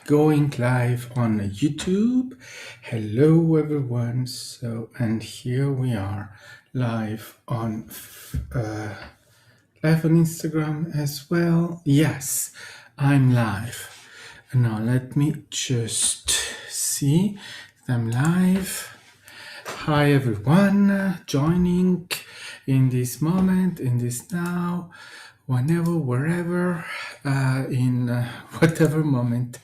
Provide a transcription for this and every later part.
going live on YouTube. Hello, everyone. And here we are live on Instagram as well. Yes, I'm live. Now let me just see if I'm live. Hi, everyone, joining in this moment, in this now, whenever, wherever, in whatever moment,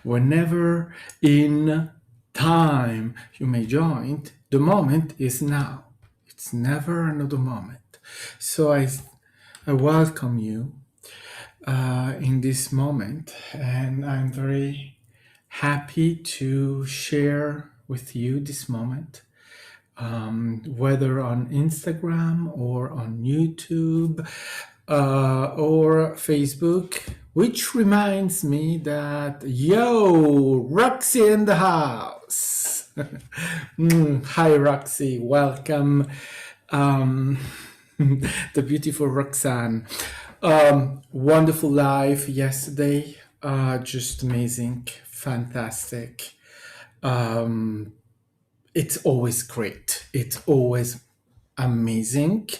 whenever in time you may join. The moment is now. It's never another moment. So I welcome you in this moment, and I'm very happy to share with you this moment, whether on Instagram or on YouTube or Facebook, which reminds me that, yo, Roxy in the house. Hi, Roxy, welcome. The beautiful Roxanne. Wonderful live yesterday, just amazing, fantastic. It's always great. It's always amazing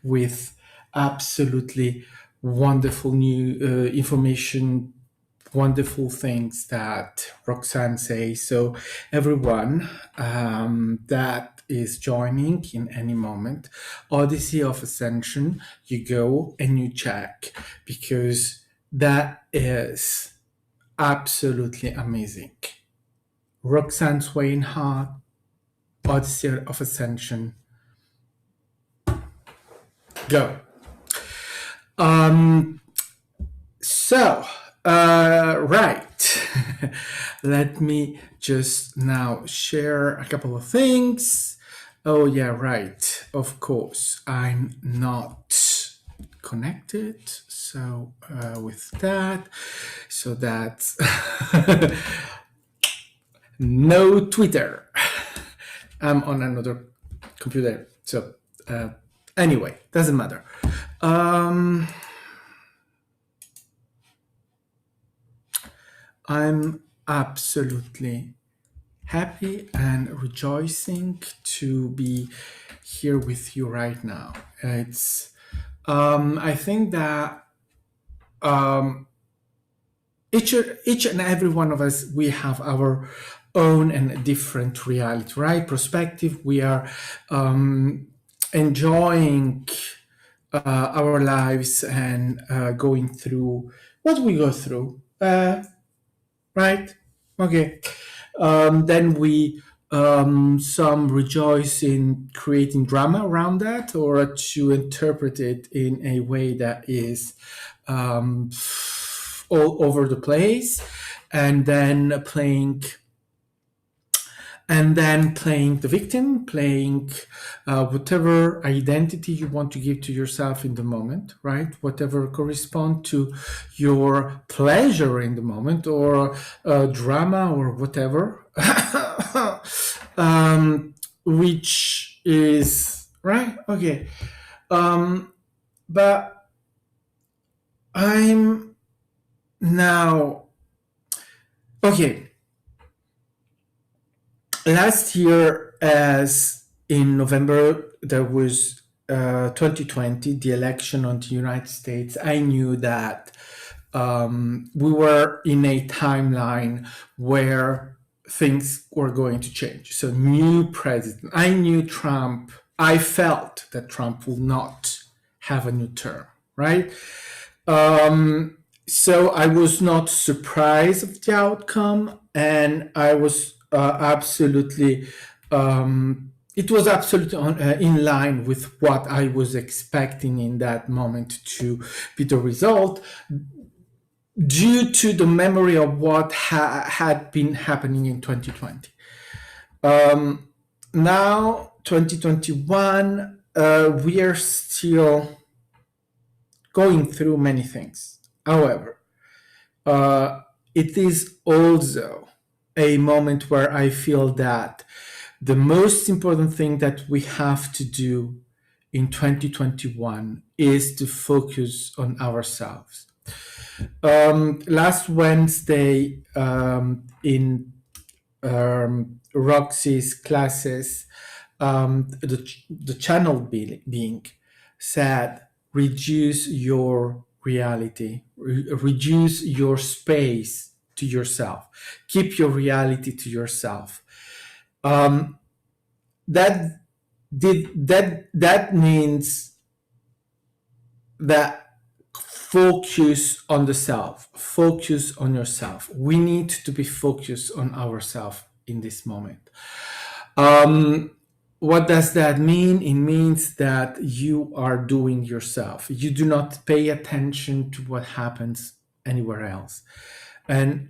with absolutely wonderful new information, wonderful things that Roxanne says. So everyone that is joining in any moment, Odyssey of Ascension, you go and you check, because that is absolutely amazing. Roxanne Swainhart, Odyssey of Ascension. Go. Right. Let me just now share a couple of things. Oh, yeah, right. Of course, I'm not connected. So with that, so that's no Twitter. I'm on another computer. So anyway, doesn't matter. I'm absolutely happy and rejoicing to be here with you right now. It's I think that each and every one of us, we have our own and different reality, right? Perspective. We are enjoying our lives and going through what we go through, right? Okay. Then we some rejoice in creating drama around that, or to interpret it in a way that is all over the place, and then playing the victim, playing whatever identity you want to give to yourself in the moment, right? Whatever correspond to your pleasure in the moment, or drama, or whatever, which is right. Okay, but I'm now okay. Last year, as in November, there was 2020, the election on the United States. I knew that we were in a timeline where things were going to change. So new president. I knew Trump. I felt that Trump will not have a new term, right? So I was not surprised of the outcome, and I was absolutely it was absolutely in line with what I was expecting in that moment to be the result, due to the memory of what had been happening in 2020. Now 2021, we are still going through many things. However, it is also a moment where I feel that the most important thing that we have to do in 2021 is to focus on ourselves. Last Wednesday, in Roxy's classes, the channel being said, reduce your reality, reduce your space to yourself, keep your reality to yourself. That means that focus on the self, focus on yourself. We need to be focused on ourselves in this moment. What does that mean? It means that you are doing yourself. You do not pay attention to what happens anywhere else, and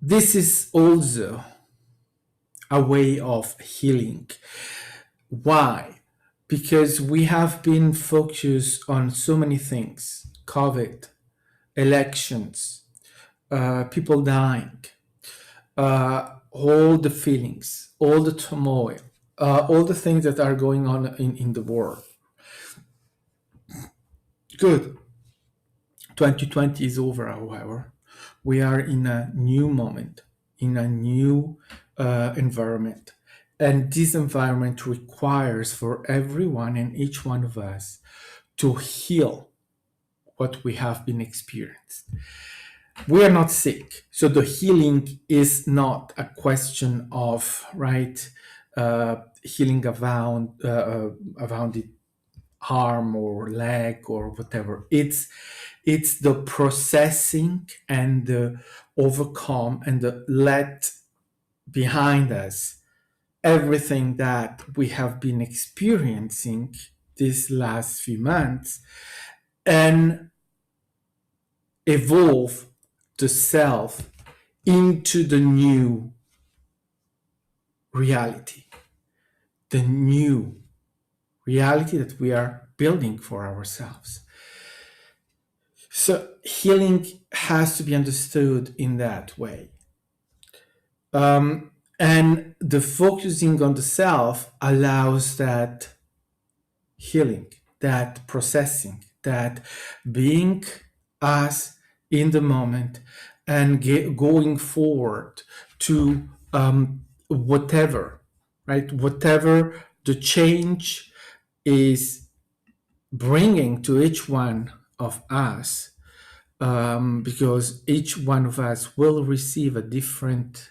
this is also a way of healing. Why? Because we have been focused on so many things: COVID, elections, people dying, all the feelings, all the turmoil, all the things that are going on in the world. Good. 2020 is over, however. We are in a new moment, in a new environment. And this environment requires for everyone and each one of us to heal what we have been experienced. We are not sick, so the healing is not a question of healing around the arm or leg or whatever. It's the processing and the overcome and the let behind us everything that we have been experiencing these last few months, and evolve the self into the new reality, the new reality that we are building for ourselves. So healing has to be understood in that way. And the focusing on the self allows that healing, that processing, that being us in the moment and going forward to whatever the change is bringing to each one of us, because each one of us will receive a different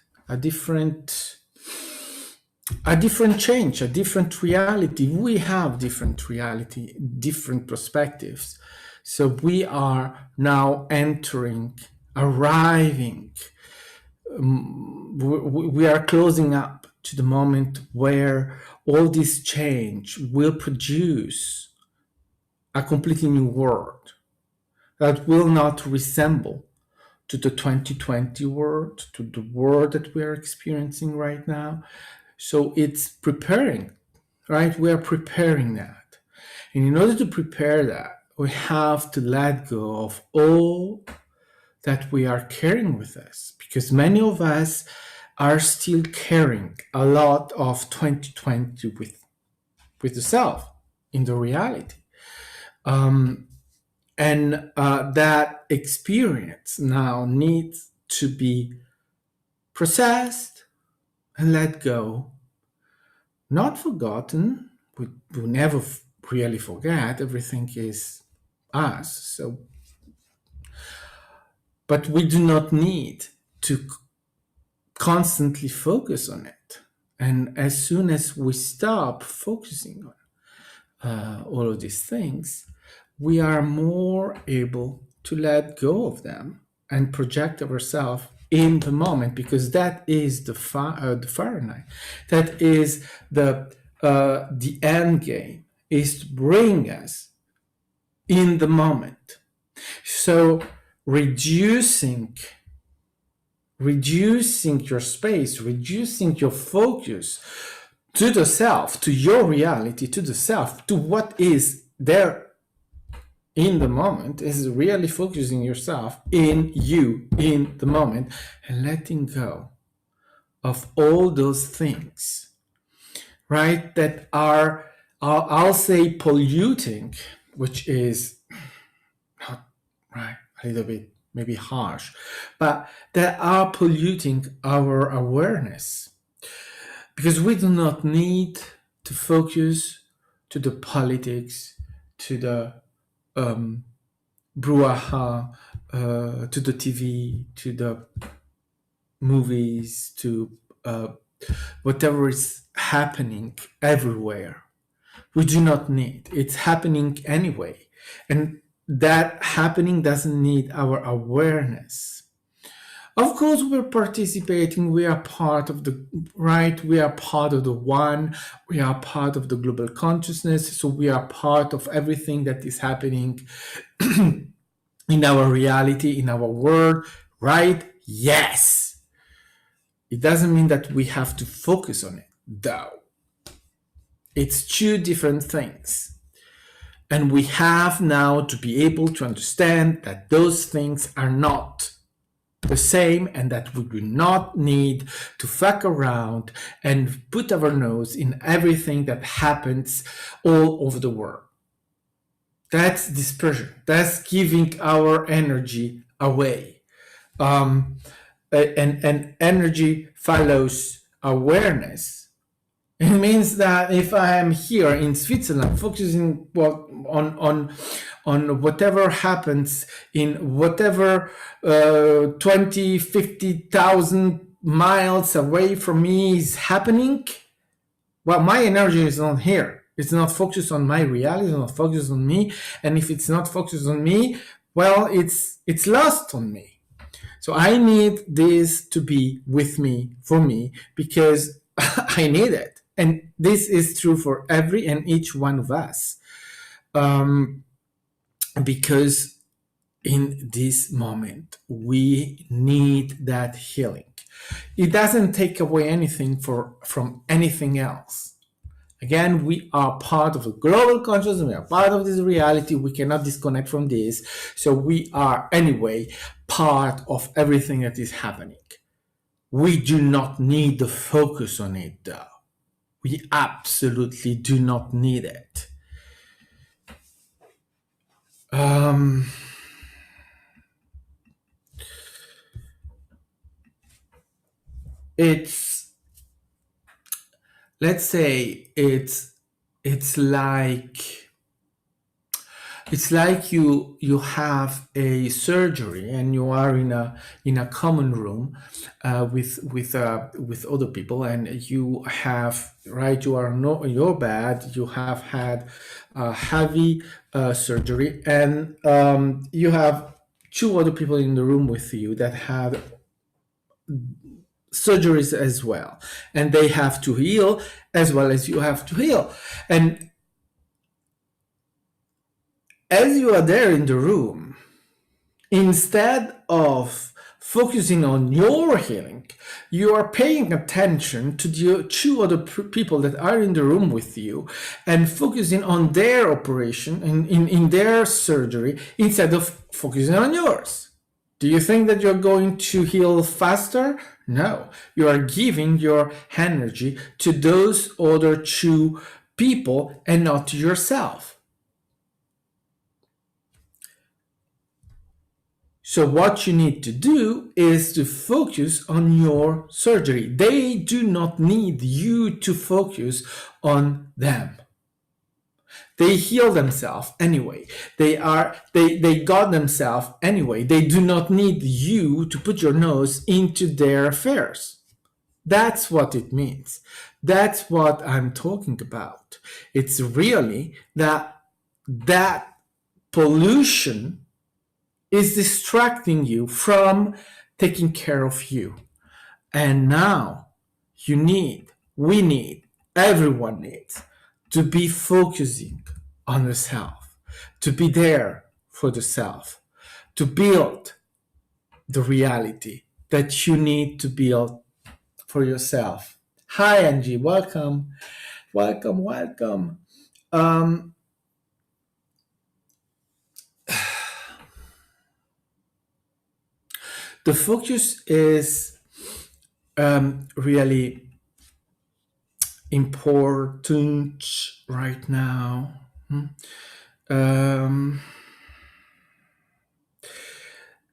change, a different reality. We have different reality, different perspectives. So we are now arriving. We are closing up to the moment where all this change will produce a completely new world that will not resemble to the 2020 world, to the world that we are experiencing right now. So it's preparing, right? We are preparing that. And in order to prepare that, we have to let go of all that we are carrying with us, because many of us are still carrying a lot of 2020 with the self in the reality. And that experience now needs to be processed and let go. Not forgotten. We never really forget. Everything is us. So, but we do not need to constantly focus on it. And as soon as we stop focusing on all of these things, we are more able to let go of them and project ourselves in the moment, because that is the Fahrenheit. That is the end game, is to bring us in the moment. So reducing your space, reducing your focus to the self, to your reality, to the self, to what is there in the moment, is really focusing yourself in you, in the moment, and letting go of all those things, right, that are I'll say polluting, which is not right, a little bit maybe harsh, but they are polluting our awareness because we do not need to focus to the politics, to the um, brouhaha, to the TV, to the movies, to whatever is happening everywhere. We do not need. It's happening anyway. And that happening doesn't need our awareness. Of course, we're participating. We are part of the right. We are part of the one. We are part of the global consciousness. So we are part of everything that is happening in our reality, in our world, right? Yes. It doesn't mean that we have to focus on it, though. It's two different things. And we have now to be able to understand that those things are not the same and that we do not need to fuck around and put our nose in everything that happens all over the world. That's dispersion. That's giving our energy away. And energy follows awareness. It means that if I am here in Switzerland, focusing on whatever happens in whatever 20, 50,000 miles away from me is happening, well, my energy is not here. It's not focused on my reality. It's not focused on me. And if it's not focused on me, well, it's lost on me. So I need this to be with me, for me, because I need it. And this is true for every and each one of us. Because in this moment, we need that healing. It doesn't take away anything from anything else. Again, we are part of the global consciousness. We are part of this reality. We cannot disconnect from this. So we are anyway part of everything that is happening. We do not need the focus on it, though. We absolutely do not need it. It's, let's say, it's like you have a surgery and you are in a common room with other people, and you have, right, you are not in your bed, you have had a heavy surgery, and you have two other people in the room with you that had surgeries as well, and they have to heal as well as you have to heal. And as you are there in the room, instead of focusing on your healing, you are paying attention to the two other people that are in the room with you and focusing on their operation in their surgery instead of focusing on yours. Do you think that you're going to heal faster? No, you are giving your energy to those other two people and not to yourself. So what you need to do is to focus on your surgery. They do not need you to focus on them. They heal themselves anyway. They got themselves anyway. They do not need you to put your nose into their affairs. That's what it means. That's what I'm talking about. It's really that pollution is distracting you from taking care of you. And now we need, everyone needs to be focusing on the self, to be there for the self, to build the reality that you need to build for yourself. Hi, Angie. Welcome. Welcome, welcome. The focus is really important right now. Um,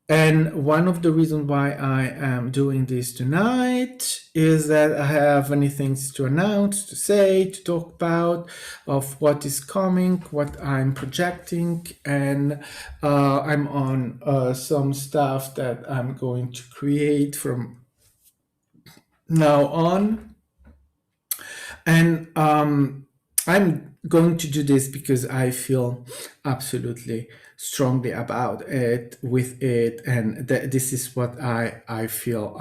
And one of the reasons why I am doing this tonight is that I have many things to announce, to say, to talk about, of what is coming, what I'm projecting, and I'm on some stuff that I'm going to create from now on. And I'm going to do this because I feel absolutely strongly about it, with it, and this is what I feel.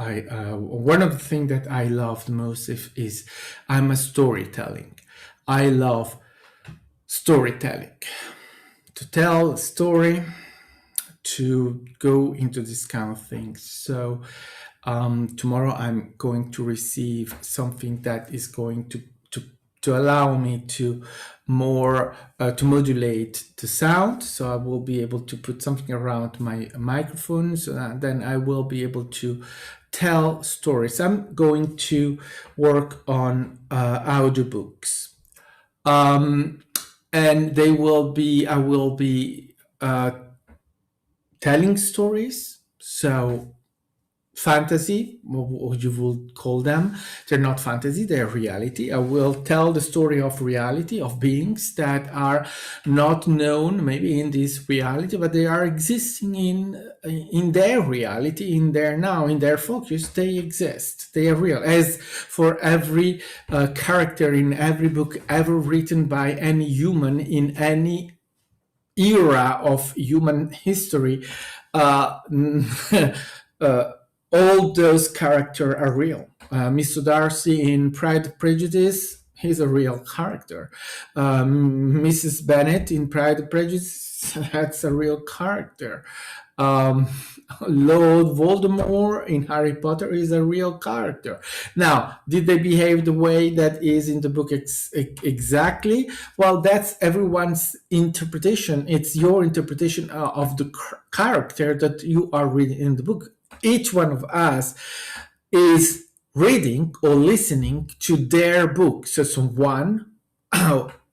One of the things that I love the most is I'm a storytelling. I love storytelling, to tell a story, to go into this kind of things. So tomorrow I'm going to receive something that is going to allow me to more to modulate the sound. So I will be able to put something around my microphone, so that then I will be able to tell stories. I'm going to work on audiobooks, and they will be I will be telling stories. So fantasy, what you would call them. They're not fantasy, they're reality. I will tell the story of reality, of beings that are not known maybe in this reality, but they are existing in their reality, in their now, in their focus. They exist, they are real. As for every character in every book ever written by any human in any era of human history, uh, uh, all those characters are real. Mr. Darcy in Pride and Prejudice, he's a real character. Mrs. Bennet in Pride and Prejudice, that's a real character. Um, Lord Voldemort in Harry Potter is a real character. Now, did they behave the way that is in the book exactly? Well, that's everyone's interpretation. It's your interpretation of the character that you are reading in the book. Each one of us is reading or listening to their book. So someone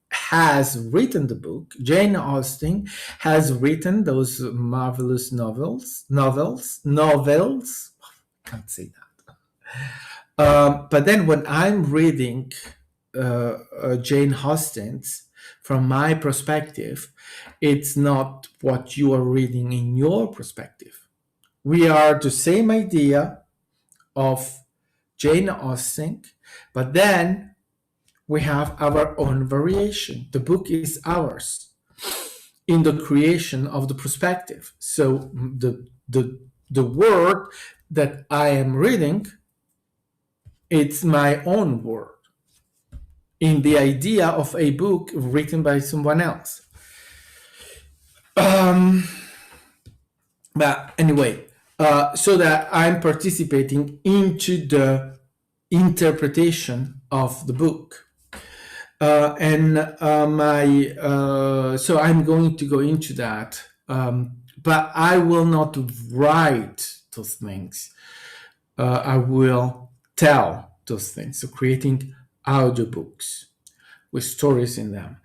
has written the book. Jane Austen has written those marvelous novels. Can't say that. But then when I'm reading Jane Austen's, from my perspective, it's not what you are reading in your perspective. We are the same idea of Jane Austen, but then we have our own variation. The book is ours in the creation of the perspective. So the word that I am reading, it's my own word in the idea of a book written by someone else. But anyway, so that I'm participating into the interpretation of the book. And so I'm going to go into that, but I will not write those things. I will tell those things. So creating audiobooks with stories in them,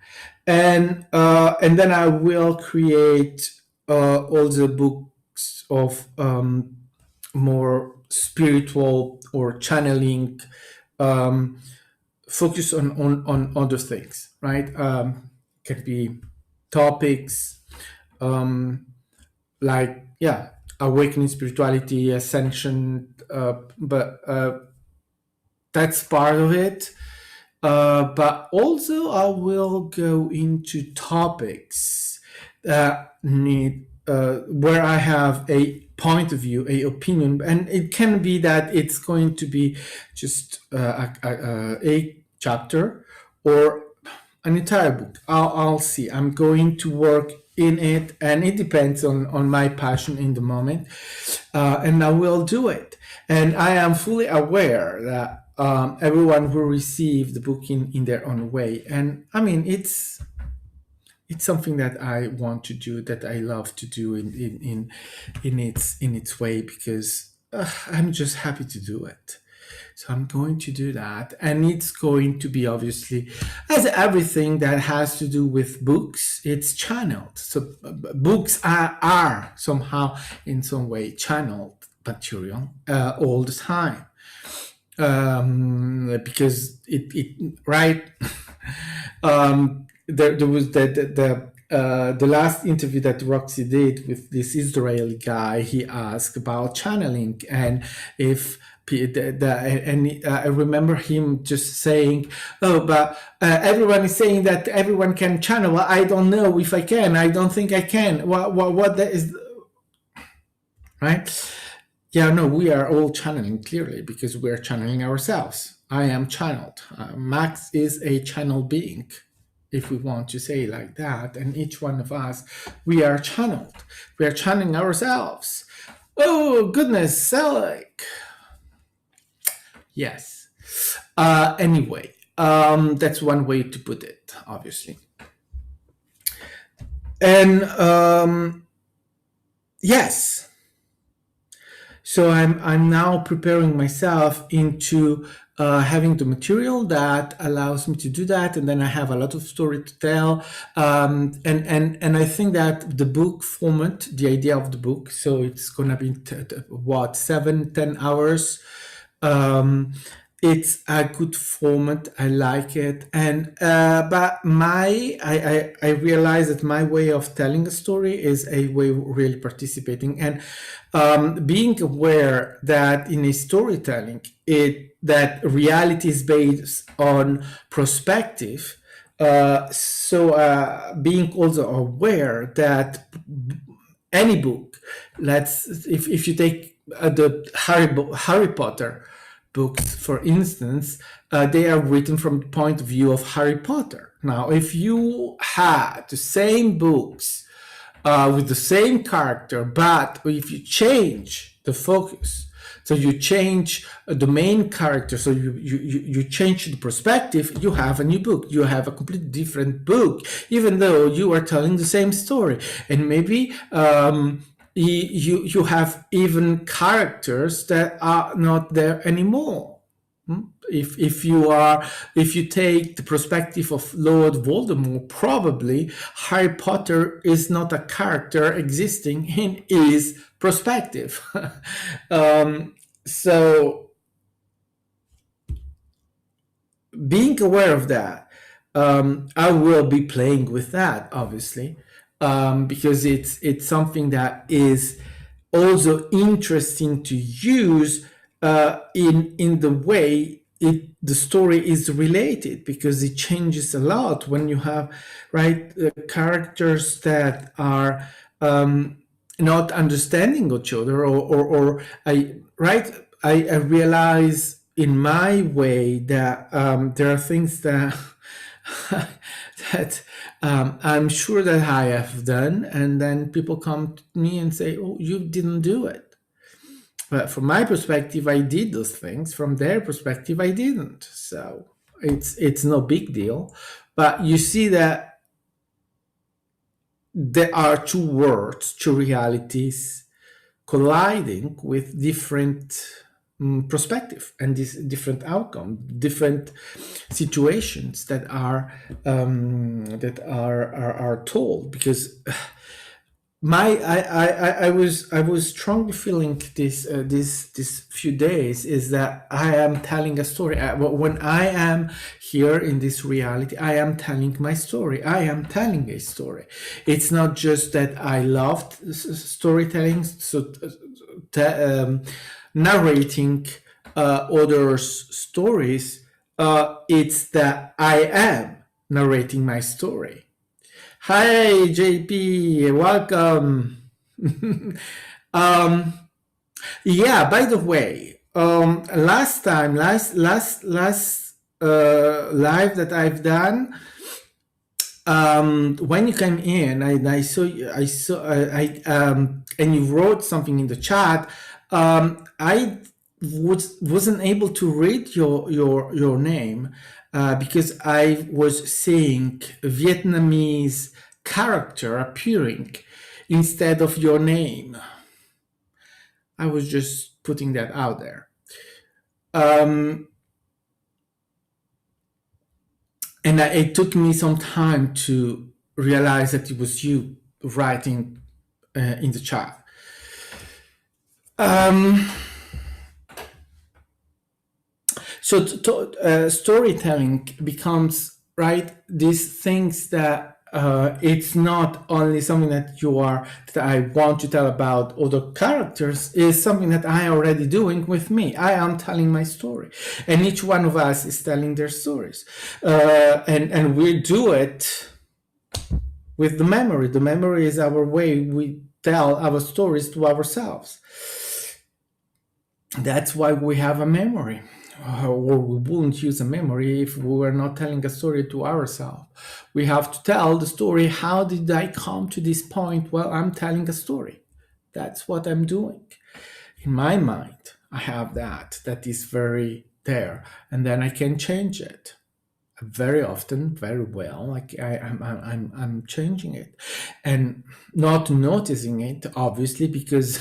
and then I will create all the books of more spiritual or channeling. Focus on other things, right? Could be topics like, yeah, awakening, spirituality, ascension, but that's part of it. But also I will go into topics that need where I have a point of view, a opinion, and it can be that it's going to be just a chapter or an entire book. I'll see. I'm going to work in it, and it depends on my passion in the moment, and I will do it. And I am fully aware that everyone will receive the book in their own way. And I mean, it's something that I want to do, that I love to do in its way, because I'm just happy to do it. So I'm going to do that. And it's going to be obviously, as everything that has to do with books, it's channeled. So books are somehow, in some way, channeled material all the time. Because it right there was the last interview that Roxy did with this Israeli guy. He asked about channeling and if I remember him just saying, "Oh, but everyone is saying that everyone can channel. Well, I don't know if I can. I don't think I can. What that is, right?" Yeah, no, we are all channeling clearly because we're channeling ourselves. I am channeled. Max is a channel being, if we want to say it like that. And each one of us, we are channeled. We are channeling ourselves. Oh, goodness, Selig. Yes. Anyway, that's one way to put it, obviously. And yes. So I'm now preparing myself into having the material that allows me to do that, and then I have a lot of story to tell. And I think that the book format, the idea of the book, so it's gonna be 7-10 hours. It's a good format. I like it, and but I realize that my way of telling a story is a way of really participating and being aware that in a storytelling, that reality is based on perspective. So being also aware that any book, if you take the Harry Potter books, for instance, they are written from the point of view of Harry Potter. Now, if you had the same books with the same character, but if you change the focus, so you change the main character, so you change the perspective, you have a new book. You have a completely different book, even though you are telling the same story. And maybe you have even characters that are not there anymore. If you take the perspective of Lord Voldemort, probably Harry Potter is not a character existing in his perspective. So being aware of that, I will be playing with that, obviously, because it's something that is also interesting to use in the way the story is related, because it changes a lot when you have characters that are not understanding each other, or I realize in my way that there are things that that I'm sure that I have done, and then people come to me and say, "Oh, you didn't do it." But from my perspective, I did those things. From their perspective, I didn't. So it's no big deal. But you see that there are two worlds, two realities colliding with different perspective and this different outcome, different situations that are told. Because I was strongly feeling this few days is that I am telling a story. When I am here in this reality, I am telling my story. I am telling a story. It's not just that I loved storytelling, so narrating others' stories. It's that I am narrating my story. Hi, JP, welcome. Yeah, by the way, last live that I've done, when you came in, I saw and you wrote something in the chat. I wasn't able to read your name because I was seeing Vietnamese character appearing instead of your name. I was just putting that out there. Um, and it took me some time to realize that it was you writing in the chat. So storytelling becomes, right, these things that it's not only something that I want to tell about other characters, is something that I already doing with me. I am telling my story, and each one of us is telling their stories, and we do it with the memory. The memory is our way we tell our stories to ourselves. That's why we have a memory. Or we wouldn't use a memory if we were not telling a story to ourselves. We have to tell the story. How did I come to this point? Well, I'm telling a story. That's what I'm doing. In my mind, I have that is very there, and then I can change it very often, very well. Like I'm changing it and not noticing it, obviously, because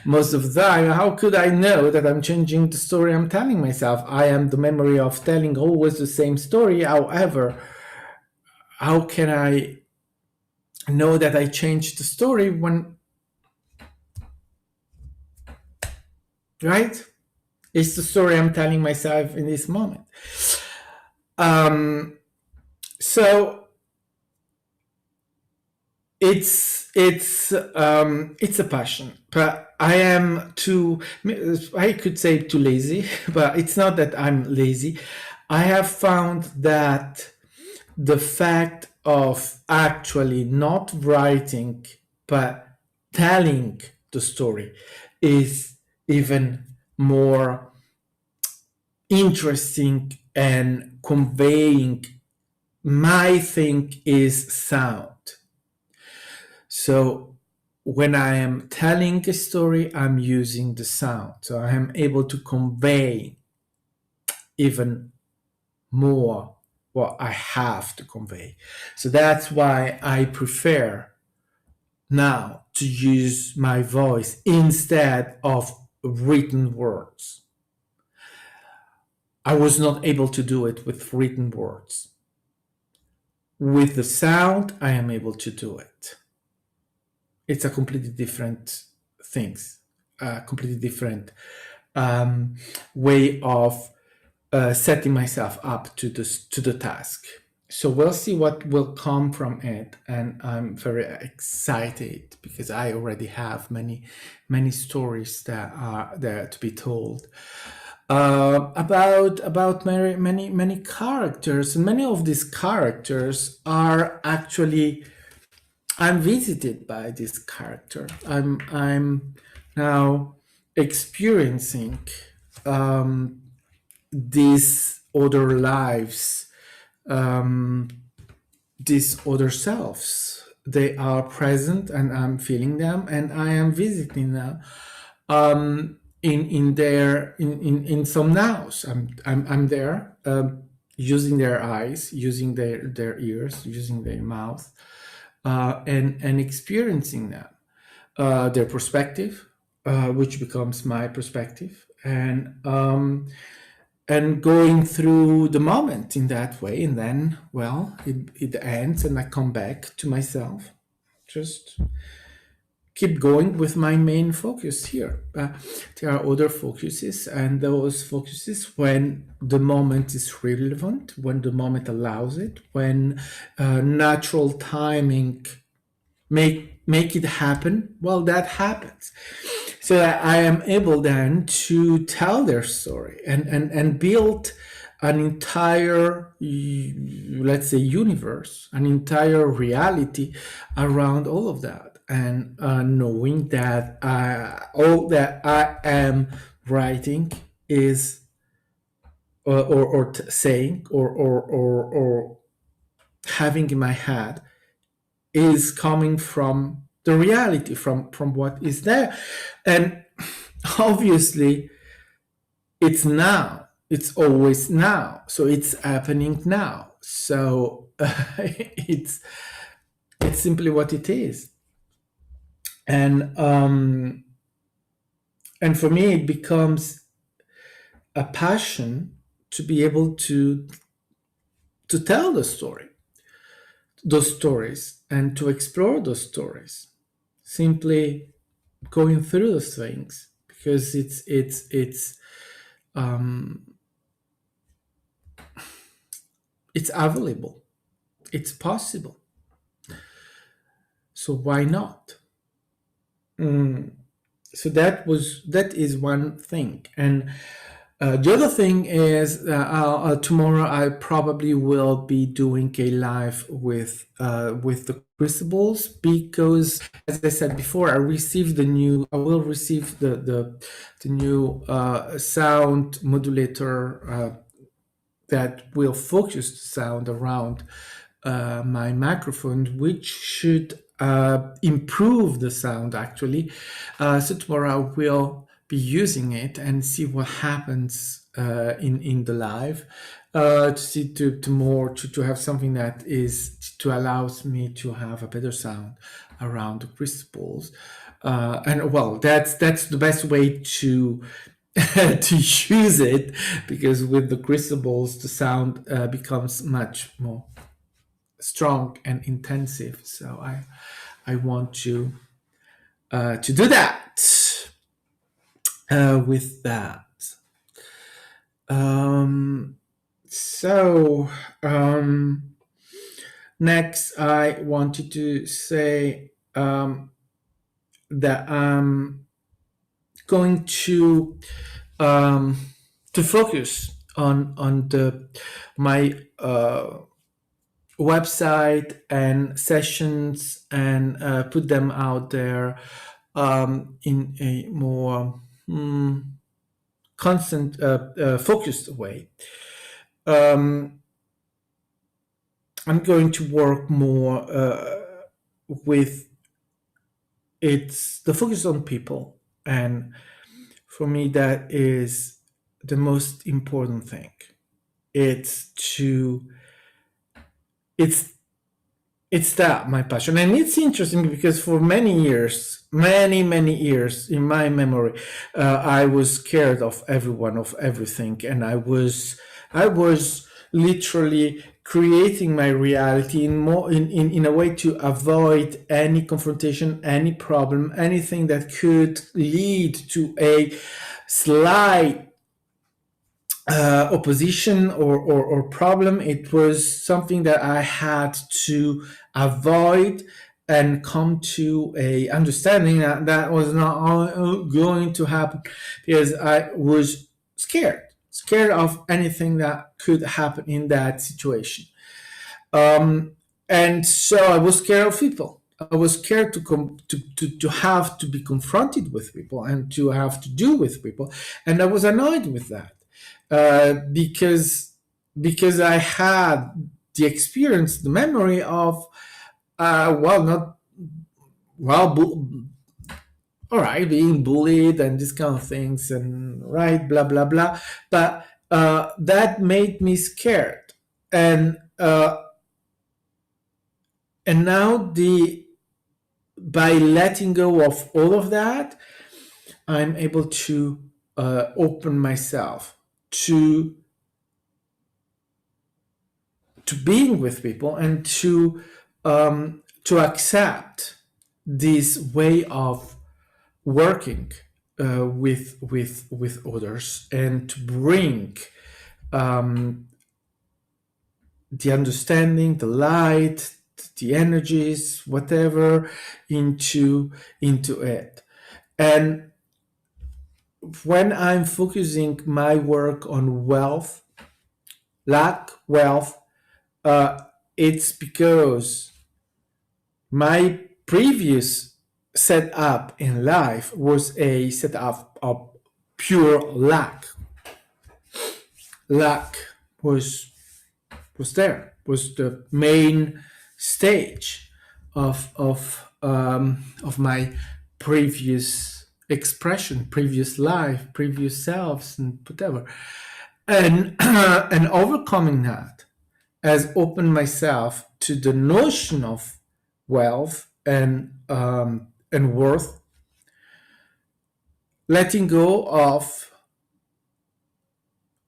most of the time, how could I know that I'm changing the story I'm telling myself? I am the memory of telling always the same story. However, how can I know that I changed the story when, right? It's the story I'm telling myself in this moment. So it's a passion, but I could say too lazy, but it's not that I'm lazy. I have found that the fact of actually not writing but telling the story is even more interesting, and conveying my thing is sound. So when I am telling a story, I'm using the sound. So I am able to convey even more what I have to convey. So that's why I prefer now to use my voice instead of written words. I was not able to do it with written words. With the sound, I am able to do it. It's a completely different things, a completely different way of setting myself up to the task. So we'll see what will come from it, and I'm very excited because I already have many stories that are there to be told about many characters, and many of these characters are actually, I'm visited by this character. I'm now experiencing these other lives, these other selves. They are present, and I'm feeling them, and I am visiting them in some nows. I'm there, using their eyes, using their ears, using their mouth, and experiencing them, their perspective, which becomes my perspective, and going through the moment in that way. And then, well, it ends, and I come back to myself, just keep going with my main focus here. There are other focuses, and those focuses, when the moment is relevant, when the moment allows it, when natural timing make it happen, well, that happens. So I am able then to tell their story and build an entire, let's say, universe, an entire reality around all of that. And knowing that all that I am writing is, or saying, or having in my head, is coming from the reality, from what is there. And obviously it's now, it's always now, so it's happening now. So it's simply what it is. And for me, it becomes a passion to be able to tell those stories, and to explore those stories, simply going through those things, because um, it's available, it's possible. So why not? Mm. So that is one thing, and the other thing is tomorrow I probably will be doing a live with the Crucibles, because, as I said before, I will receive the new sound modulator that will focus the sound around my microphone, which should improve the sound actually. So tomorrow I will be using it and see what happens in the live, to see to have something that is to allows me to have a better sound around the crystal balls. And well, that's the best way to to use it, because with the crystal balls the sound becomes much more strong and intensive. So I want to do that with that. Um, so next, I wanted to say that I'm going to focus on the my website and sessions, and put them out there in a more constant, focused way. Um, I'm going to work more with it's the focus on people, and for me that is the most important thing. It's to it's it's that my passion, and it's interesting because for many years in my memory, I was scared of everyone, of everything, and I was literally creating my reality in a way to avoid any confrontation, any problem, anything that could lead to a slight opposition or problem. It was something that I had to avoid and come to a understanding that that was not going to happen, because I was scared of anything that could happen in that situation. um, and so I was scared of people. I was scared to have to be confronted with people and to have to do with people, and I was annoyed with that, because I had the experience, the memory of not well, all right, being bullied and these kind of things, and right, blah blah blah, but that made me scared, and now the by letting go of all of that, I'm able to open myself to being with people, and to accept this way of working with others, and to bring um, the understanding, the light, the energies, whatever, into it. And when I'm focusing my work on wealth, uh, it's because my previous setup in life was a setup of pure lack. Lack was was the main stage of my previous expression, previous life, previous selves, and whatever. And and overcoming that has opened myself to the notion of wealth and worth, letting go of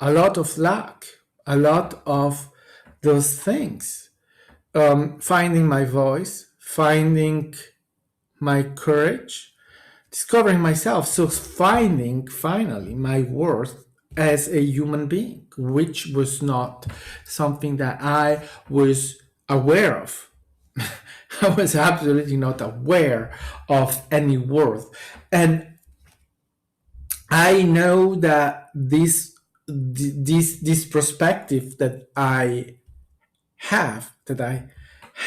a lot of luck, a lot of those things. Finding my voice, finding my courage, discovering myself. So finding finally my worth as a human being, which was not something that I was aware of. I was absolutely not aware of any worth. And I know that this perspective that I have, that I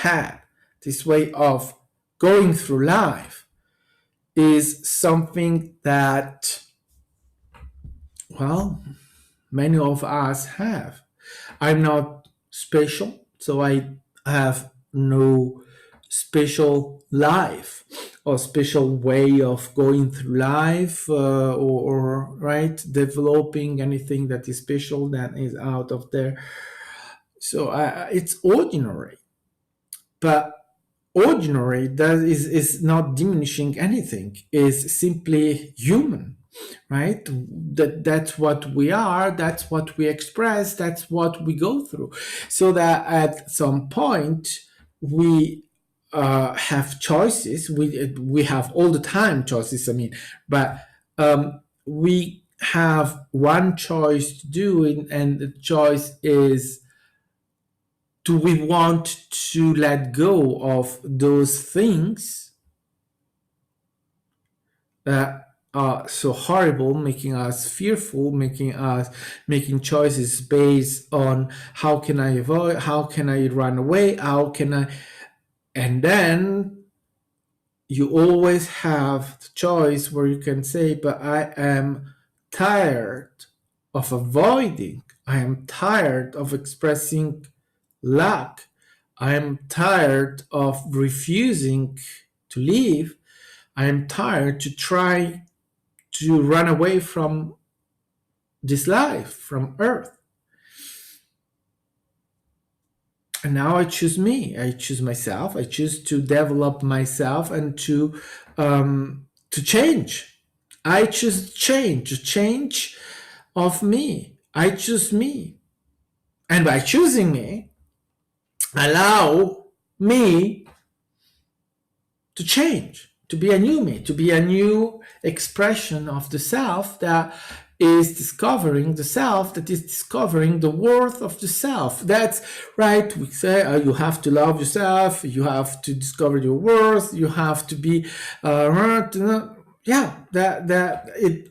had, this way of going through life is something that, well, many of us have. I'm not special, so I have no special life or special way of going through life, or right, developing anything that is special that is out of there. So it's ordinary, but ordinary that is not diminishing anything, is simply human, right? That's what we are, that's what we express, that's what we go through. So that at some point we have choices. We have all the time choices, I mean, but we have one choice to do, and the choice is, do we want to let go of those things that are so horrible, making us fearful, making choices based on how can I avoid, how can I run away, how can I, and then you always have the choice where you can say, but I am tired of avoiding, I am tired of expressing lack, I am tired of refusing to leave, I am tired to try to run away from this life, from Earth. And now I choose me. I choose myself. I choose to develop myself and to change. I choose change of me. I choose me, and by choosing me, allow me to change, to be a new me, to be a new expression of the self that is discovering the self, that is discovering the worth of the self. That's right. We say you have to love yourself, you have to discover your worth, you have to be yeah,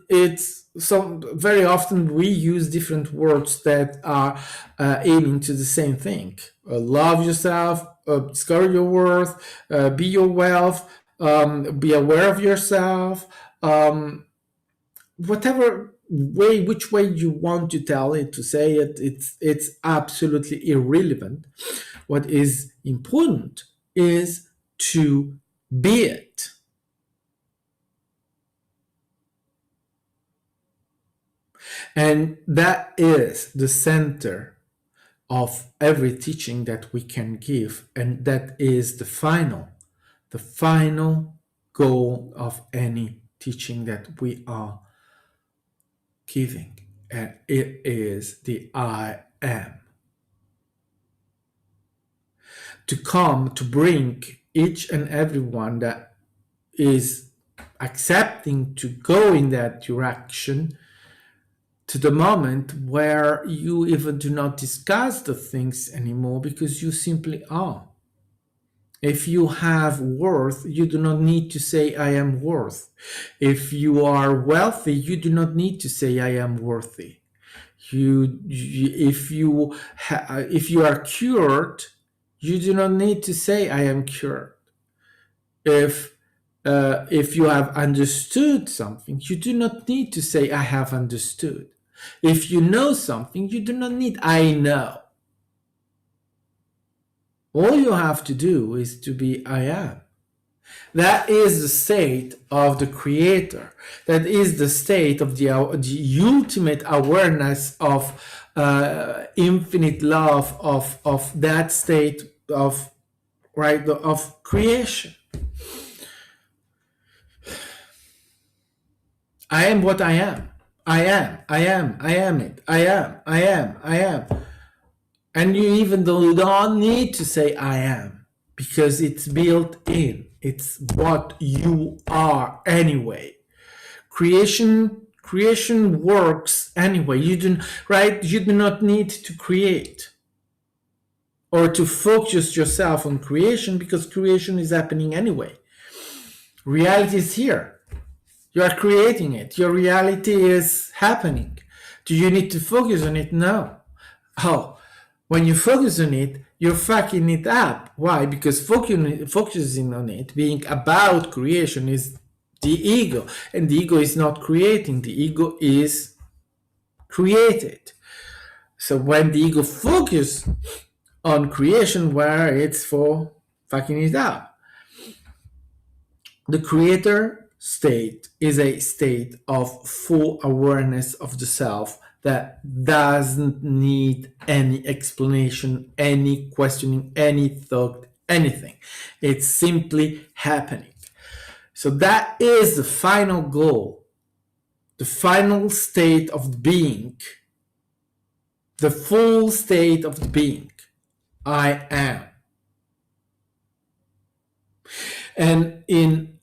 it's so very often we use different words that are aiming to the same thing. Love yourself, discover your worth, be your wealth, be aware of yourself, whatever way, which way you want to tell it, to say it, it's absolutely irrelevant. What is important is to be it. And that is the center of every teaching that we can give. And that is the final goal of any teaching that we are giving. And it is the I am. To come to bring each and everyone that is accepting to go in that direction to the moment where you even do not discuss the things anymore, because you simply are. If you have worth, you do not need to say I am worth. If you are wealthy, you do not need to say I am worthy. If you are cured, you do not need to say I am cured. If you have understood something, you do not need to say I have understood. If you know something, you do not need I know. All you have to do is to be I am. That is the state of the creator. That is the state of the ultimate awareness of infinite love, of that state of, right, of creation. I am what I am. I am, I am it, I am. And you even don't need to say I am, because it's built in. It's what you are anyway. Creation works anyway. You do right. You do not need to create or to focus yourself on creation, because creation is happening anyway. Reality is here. You are creating it. Your reality is happening. Do you need to focus on it? No. Oh, when you focus on it, you're fucking it up. Why? Because focusing on it, being about creation, is the ego. And the ego is not creating. The ego is created. So when the ego focuses on creation, where it's for fucking it up. The creator state is a state of full awareness of the self that doesn't need any explanation, any questioning, any thought, anything. It's simply happening. So that is the final goal, the final state of the being, the full state of the being. I am. And in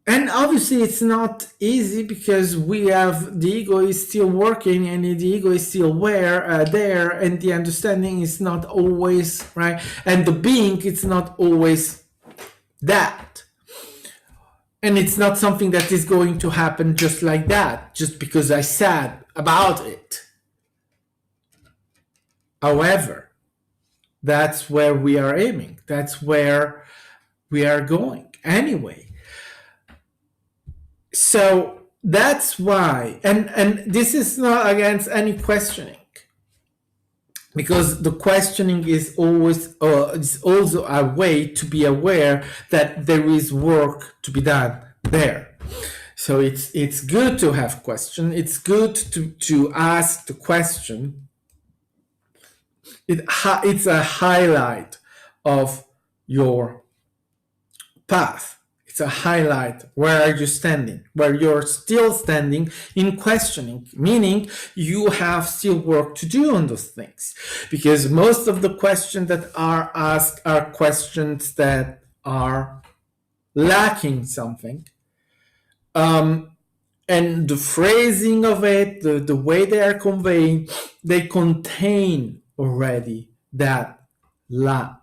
and obviously it's not easy, because we have, the ego is still working, and the ego is still there, and the understanding is not always right, and the being, it's not always that. And it's not something that is going to happen just like that, just because I said about it. However, that's where we are aiming. That's where we are going anyway. So that's why, and this is not against any questioning, because the questioning is always is also a way to be aware that there is work to be done there. So it's good to have question. It's good to ask the question. It's a highlight of your path. It's a highlight. Where are you standing? Where you're still standing in questioning, meaning you have still work to do on those things. Because most of the questions that are asked are questions that are lacking something. And the phrasing of it, the way they are conveying, they contain already that lack.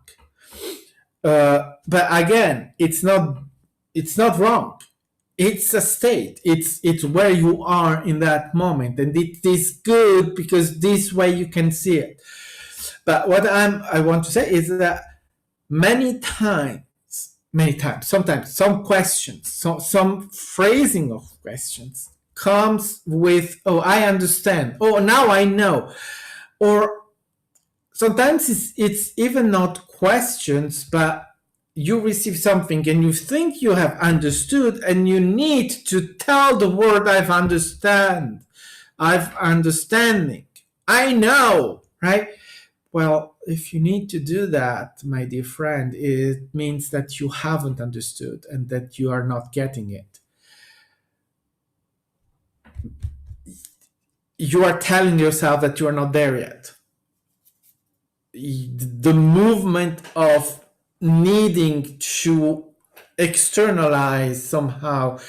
But again, it's not wrong. It's a state. It's where you are in that moment, and it is good because this way you can see it. But what I want to say is that many times, sometimes some questions, some phrasing of questions comes with, oh, I understand. Oh, now I know. Or sometimes it's even not questions, but you receive something and you think you have understood, and you need to tell the word I've understanding. I know, right? Well, if you need to do that, my dear friend, it means that you haven't understood and that you are not getting it. You are telling yourself that you are not there yet. The movement of needing to externalize somehow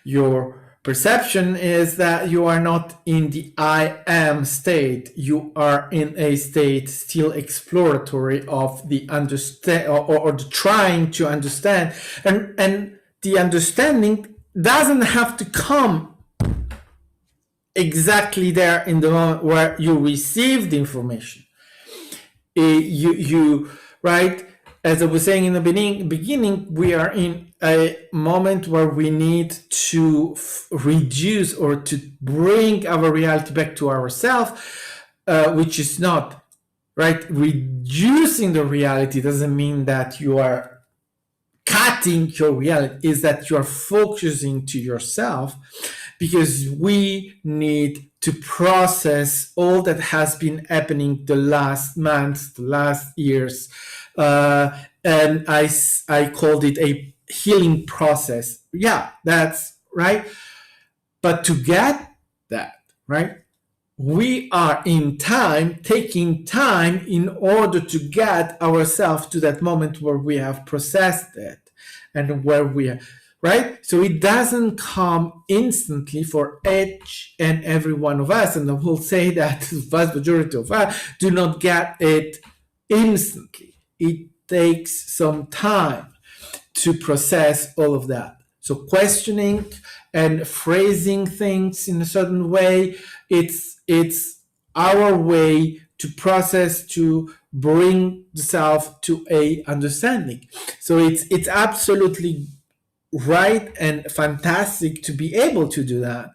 your perception is that you are not in the I am state. You are in a state still exploratory of the understand or the trying to understand, and the understanding doesn't have to come exactly there in the moment where you receive the information. You right, as I was saying in the beginning, we are in a moment where we need to reduce or to bring our reality back to ourselves, which is not right. Reducing the reality doesn't mean that you are cutting your reality, is that you are focusing to yourself, because we need to process all that has been happening the last months, the last years. And I called it a healing process. Yeah, that's right. But to get that, right, we are in time, taking time in order to get ourselves to that moment where we have processed it and where we are, right? So it doesn't come instantly for each and every one of us. And I will say that the vast majority of us do not get it instantly. It takes some time to process all of that. So questioning and phrasing things in a certain way, it's our way to process, to bring the self to a understanding. So it's absolutely right and fantastic to be able to do that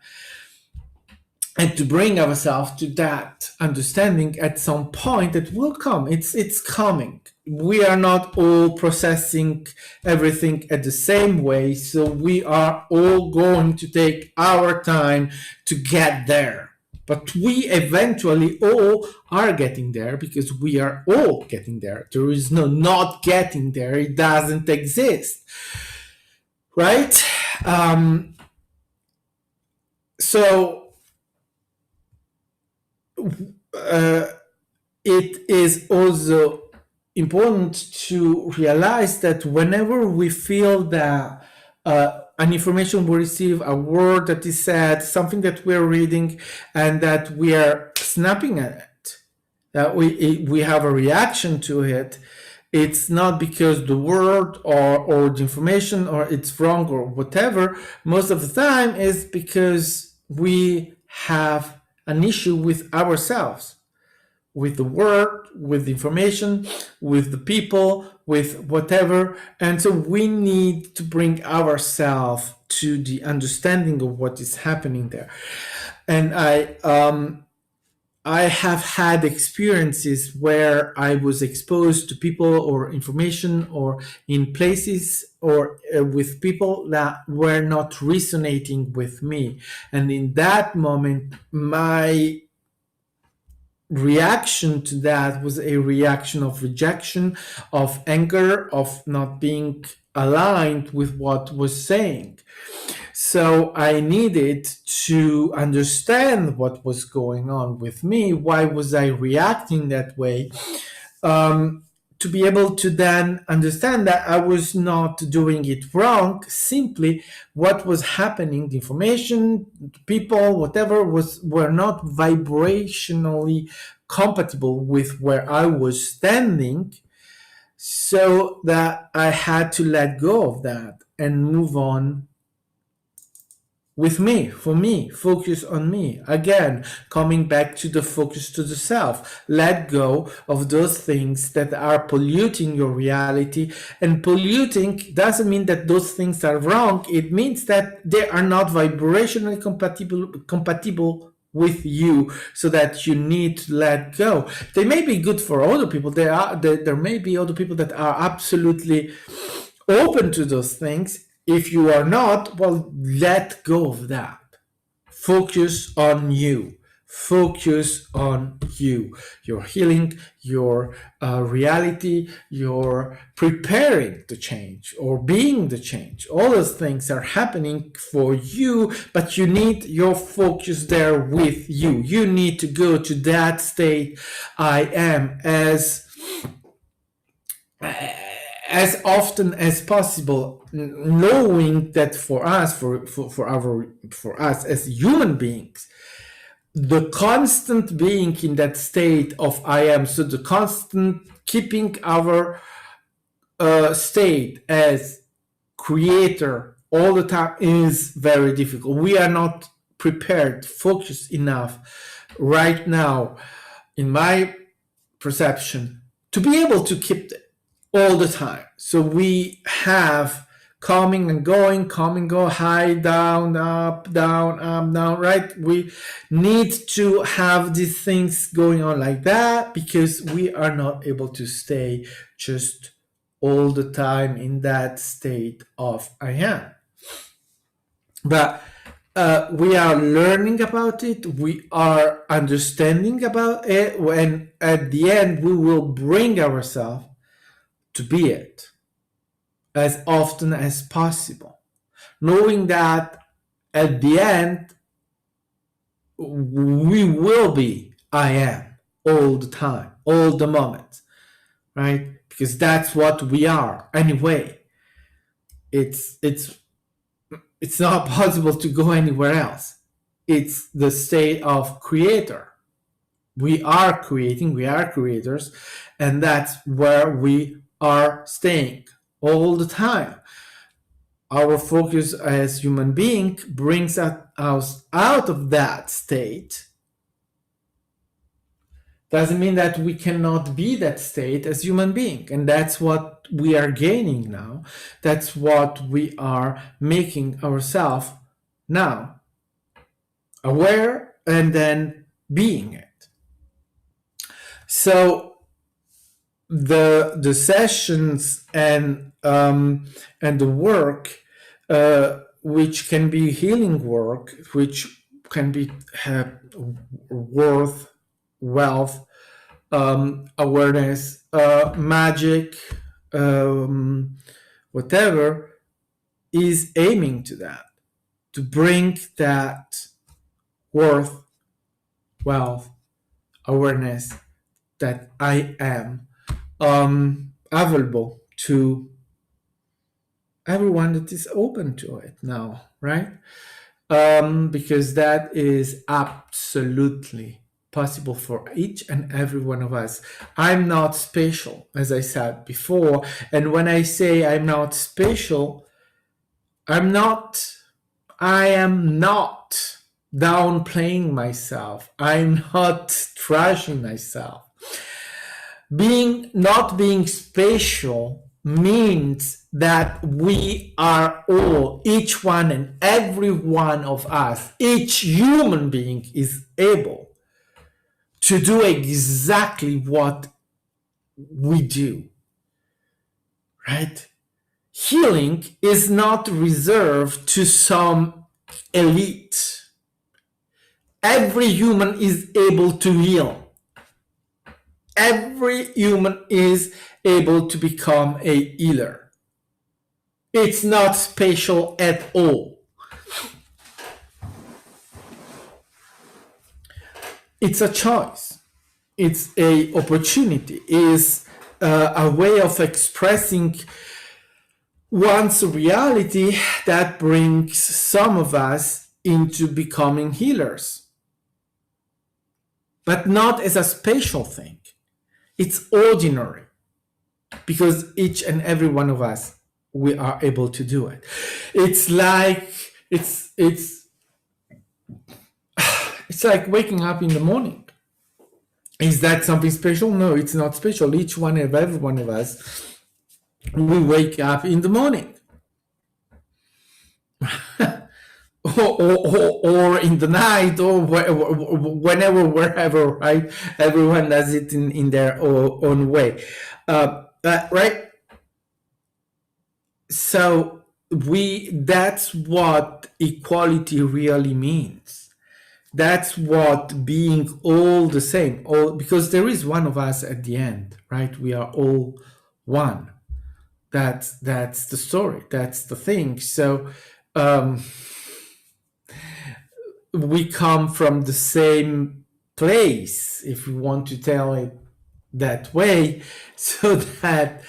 and to bring ourselves to that understanding at some point that will come. It's coming. We are not all processing everything at the same way, so we are all going to take our time to get there. But we eventually all are getting there because we are all getting there. There is no not getting there. It doesn't exist, right? So it is also important to realize that whenever we feel that an information we receive, a word that is said, something that we're reading, and that we are snapping at it, that we have a reaction to it, it's not because the word or the information or it's wrong or whatever. Most of the time is because we have an issue with ourselves, with the word, with the information, with the people, with whatever. And so we need to bring ourselves to the understanding of what is happening there. And I have had experiences where I was exposed to people or information or in places or with people that were not resonating with me. And in that moment, my reaction to that was a reaction of rejection, of anger, of not being aligned with what was saying. So I needed to understand what was going on with me. Why was I reacting that way? To be able to then understand that I was not doing it wrong, simply what was happening, the information, people, whatever were not vibrationally compatible with where I was standing, so that I had to let go of that and move on with me, for me, focus on me. Again, coming back to the focus to the self. Let go of those things that are polluting your reality. And polluting doesn't mean that those things are wrong. It means that they are not vibrationally compatible with you, so that you need to let go. They may be good for other people. There may be other people that are absolutely open to those things. If you are not, well, let go of that. Focus on you. Focus on you. Your healing, your reality, your preparing to change or being the change. All those things are happening for you, but you need your focus there with you. You need to go to that state. I am as often as possible, knowing that for us, for us as human beings, the constant being in that state of I am, so the constant keeping our state as creator all the time is very difficult. We are not prepared, focused enough right now, in my perception, to be able to keep all the time. So we have coming and going, come and go, high, down, up, down, up, down, right? We need to have these things going on like that because we are not able to stay just all the time in that state of I am. But we are learning about it, we are understanding about it, and at the end we will bring ourselves to be it. as often as possible, knowing that at the end we will be I am all the time, all the moment, right? Because that's what we are anyway. It's not possible to go anywhere else. It's the state of creator. We are creating, we are creators, and that's where we are staying all the time. Our focus as human being brings us out of that state. Doesn't mean that we cannot be that state as human being, and that's what we are gaining now. That's what we are making ourselves now aware and then being it. So the sessions and the work, which can be healing work, which can be worth, wealth, awareness, magic, whatever, is aiming to that, to bring that worth, wealth, awareness that I am available to everyone that is open to it now, right? Because that is absolutely possible for each and every one of us. I'm not special, as I said before. And when I say I'm not special, I am not downplaying myself. I'm not trashing myself. Not being special means that we are all, each one and every one of us, each human being is able to do exactly what we do, right? Healing is not reserved to some elite. Every human is able to heal. Every human is able to become a healer. It's not special at all. It's a choice. It's a opportunity. It's a way of expressing one's reality that brings some of us into becoming healers. But not as a special thing. It's ordinary. Because each and every one of us, we are able to do it. It's like it's like waking up in the morning. Is that something special? No, it's not special. Each one and every one of us, we wake up in the morning. or in the night, or whenever, wherever, right? Everyone does it in their own way. Right? So that's what equality really means. That's what being all the same, because there is one of us at the end, right? We are all one. That's the story. That's the thing. So we come from the same place, if we want to tell it that way, so that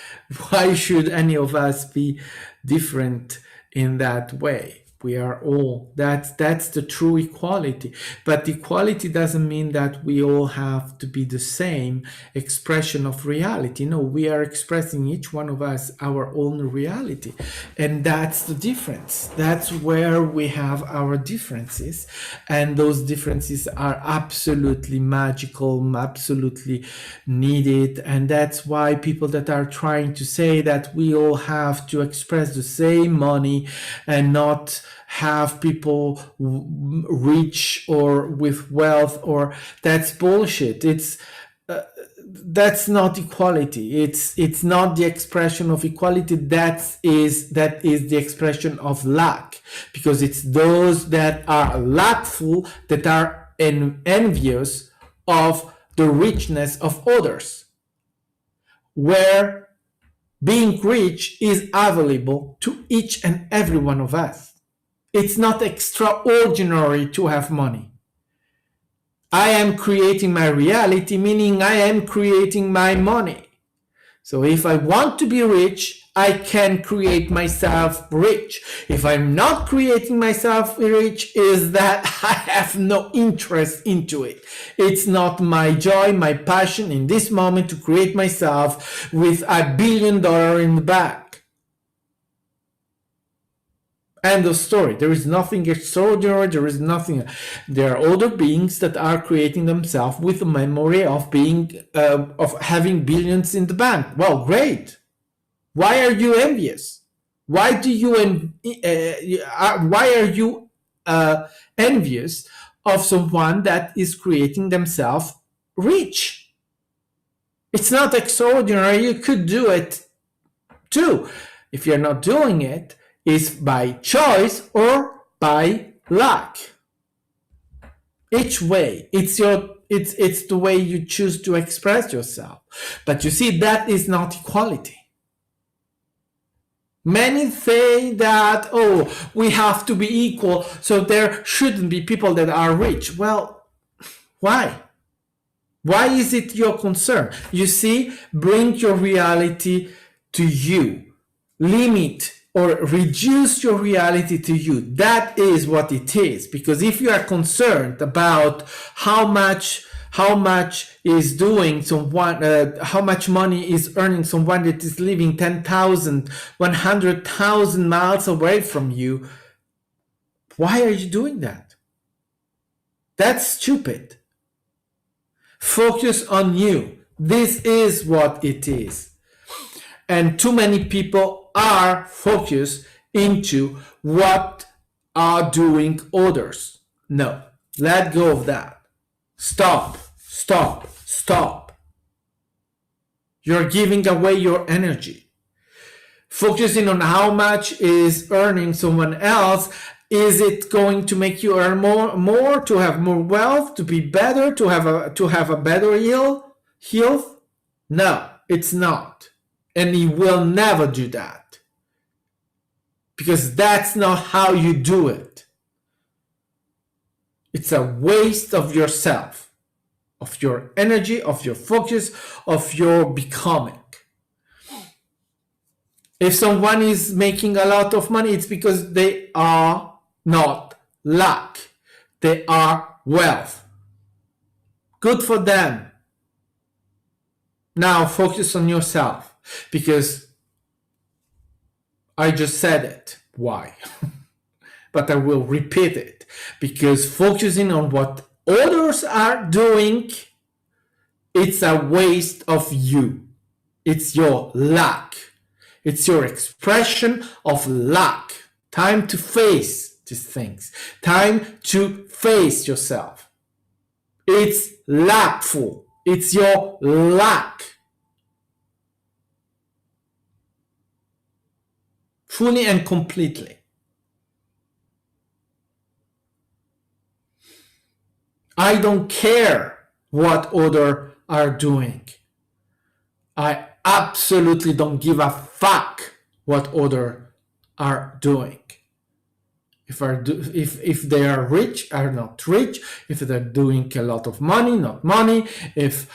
why should any of us be different in that way? We are all, that's the true equality. But equality doesn't mean that we all have to be the same expression of reality. No, we are expressing, each one of us, our own reality. And that's the difference. That's where we have our differences. And those differences are absolutely magical, absolutely needed. And that's why people that are trying to say that we all have to express the same money and not have people rich or with wealth, or that's bullshit. It's that's not equality. It's not the expression of equality. That is the expression of lack, because it's those that are lackful that are envious of the richness of others, where Being rich is available to each and every one of us. It's not extraordinary to have money. I am creating my reality, meaning I am creating my money. So if I want to be rich, I can create myself rich. If I'm not creating myself rich, is that I have no interest into it. It's not my joy, my passion in this moment to create myself with $1 billion in the bank. End of story. There is nothing extraordinary. There is nothing. There are other beings that are creating themselves with the memory of being of having billions in the bank. Well, great. Why are you envious? Why do you why are you envious of someone that is creating themselves rich? It's not extraordinary. You could do it too. If you're not doing it, is by choice or by luck. Each way, it's the way you choose to express yourself. But you see, that is not equality. Many say that, oh, we have to be equal, so there shouldn't be people that are rich. Well, why? Why is it your concern? You see, bring your reality to you. Limit or reduce your reality to you. That is what it is. Because if you are concerned about how much is doing someone, how much money is earning someone that is living 10,000, 100,000 miles away from you, why are you doing that? That's stupid. Focus on you. This is what it is. And too many people are focused into what are doing others. No, let go of that. Stop. You're giving away your energy. Focusing on how much is earning someone else, is it going to make you earn more, to have more wealth, to be better, to have a better health? No, it's not. And he will never do that. Because that's not how you do it. It's a waste of yourself, of your energy, of your focus, of your becoming. If someone is making a lot of money, it's because they are not luck. They are wealth. Good for them. Now focus on yourself. Because I just said it. Why? But I will repeat it. Because focusing on what others are doing, it's a waste of you. It's your luck. It's your expression of luck. Time to face these things. Time to face yourself. It's luckful. It's your luck. Fully and completely. I don't care what others are doing. I absolutely don't give a fuck what others are doing. If they are rich or not rich, if they're doing a lot of money, not money, if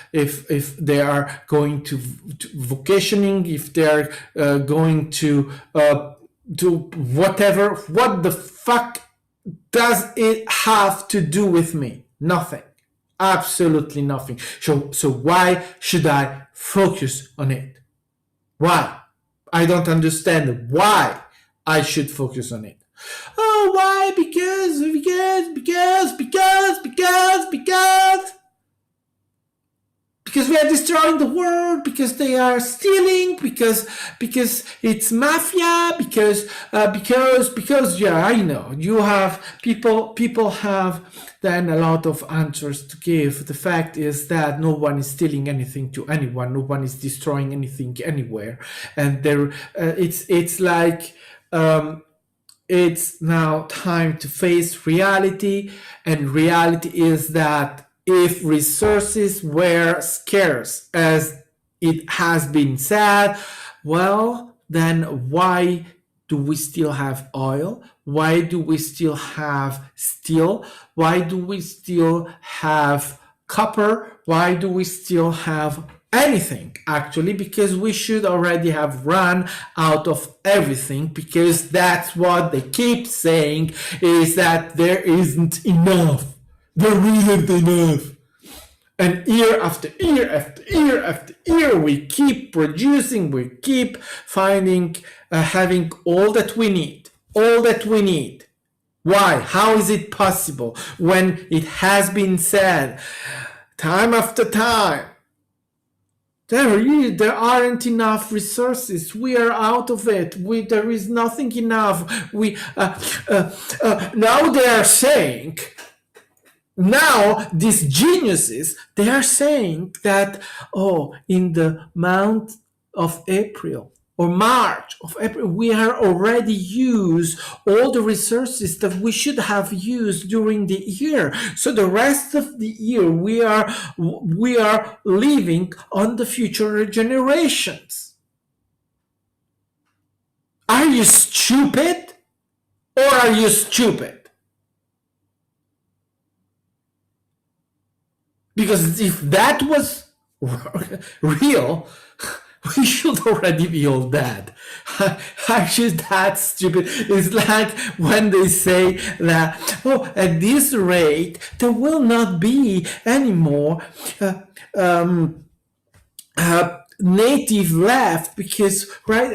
they are going to vacationing, if they are going to do whatever, what the fuck does it have to do with me? Nothing. Absolutely nothing. So why should I focus on it? Why? I don't understand why I should focus on it. Oh, why? Because we are destroying the world, because they are stealing, because it's mafia, because yeah, I know you have people have then a lot of answers to give. The fact is that no one is stealing anything to anyone, no one is destroying anything anywhere, and there it's like it's now time to face reality, and reality is that if resources were scarce, as it has been said, Well, then why do we still have oil? Why do we still have steel? Why do we still have copper? Why do we still have anything? Actually, because we should already have run out of everything, because that's what they keep saying, is that there isn't enough. There isn't enough. And year after year after year after year, we keep producing, we keep finding, having all that we need, all that we need. Why? How is it possible when it has been said time after time? There aren't enough resources. We are out of it. There is nothing enough. Now they are saying, now these geniuses, they are saying that, oh, in the month of April or March of April, we are already used all the resources that we should have used during the year. So the rest of the year we are living on the future generations. Are you stupid, or are you stupid? Because if that was real, we should already be all dead. Actually, that's stupid. It's like when they say that, oh, at this rate, there will not be any more native left, because right,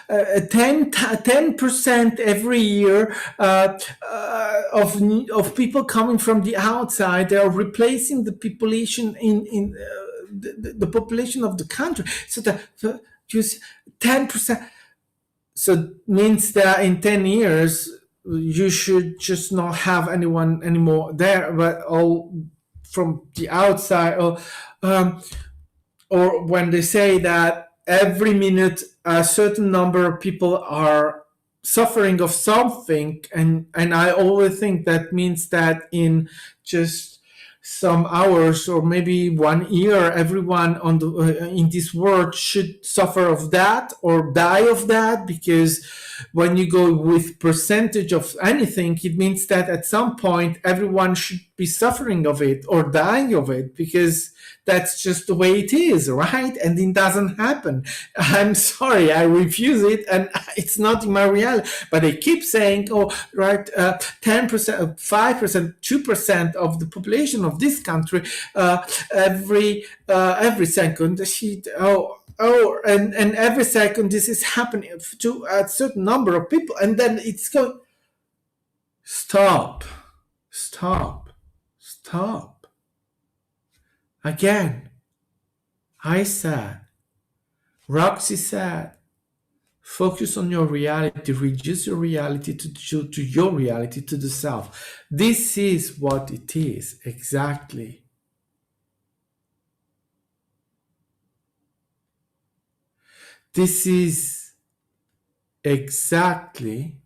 10% every year of people coming from the outside, they are replacing the population in the population of the country. So just 10%. So means that in 10 years you should just not have anyone anymore there, but all from the outside. Or when they say that every minute a certain number of people are suffering of something, and I always think that means that in just some hours or maybe 1 year, everyone on the in this world should suffer of that or die of that, because when you go with percentage of anything, it means that at some point everyone should be suffering of it or dying of it, because that's just the way it is, right? And it doesn't happen. I'm sorry, I refuse it, and it's not in my reality. But they keep saying, oh, right, 10%, 5%, 2% of the population of this country every second. And every second this is happening to a certain number of people, and then it's going. Stop. Again, I said, Roxy said, focus on your reality, reduce your reality to your reality, to the self. This is what it is, exactly. This is exactly